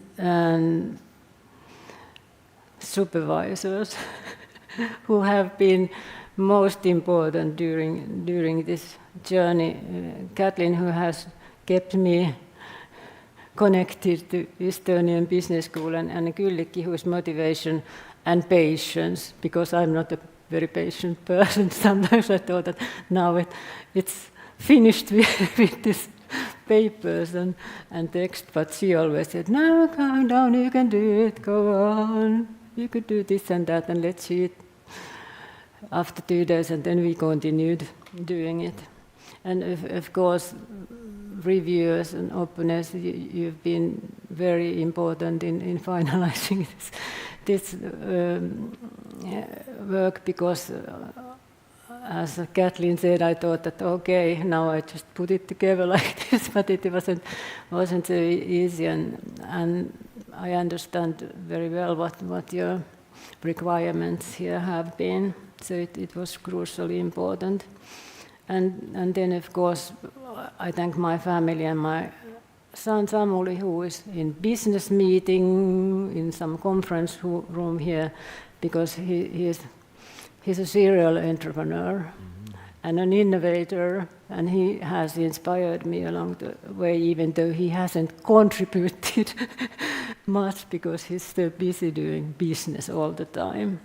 supervisors who have been most important during this journey. Kätlin, who has kept me connected to Estonian Business School, and Kyllikki, whose motivation and patience, because I'm not a very patient person. Sometimes I thought that now it's finished with these papers and text, but she always said, no, calm down, you can do it, go on. You could do this and that, and let's see it after 2 days, and then we continued doing it. And of course, reviewers and openness, you've been very important in finalizing this work, because as Kätlin said, I thought that okay, now I just put it together like this, but it wasn't so easy, and I understand very well what your requirements here have been. So it was crucially important, and then of course I thank my family and my son Samuli, who is in business meeting in some conference room here, because he's a serial entrepreneur and an innovator, and he has inspired me along the way, even though he hasn't contributed much because he's so busy doing business all the time.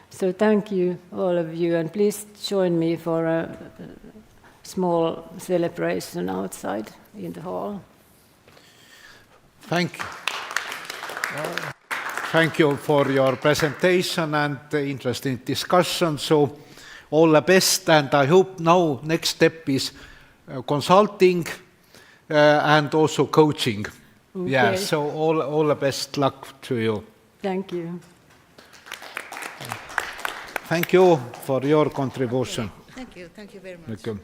So thank you, all of you, and please join me for a small celebration outside in the hall. Thank you. Thank you for your presentation and interesting discussion. So all the best, and I hope now next step is consulting and also coaching. Okay. Yeah, so all the best luck to you. Thank you. Thank you for your contribution. Thank you very much. Welcome.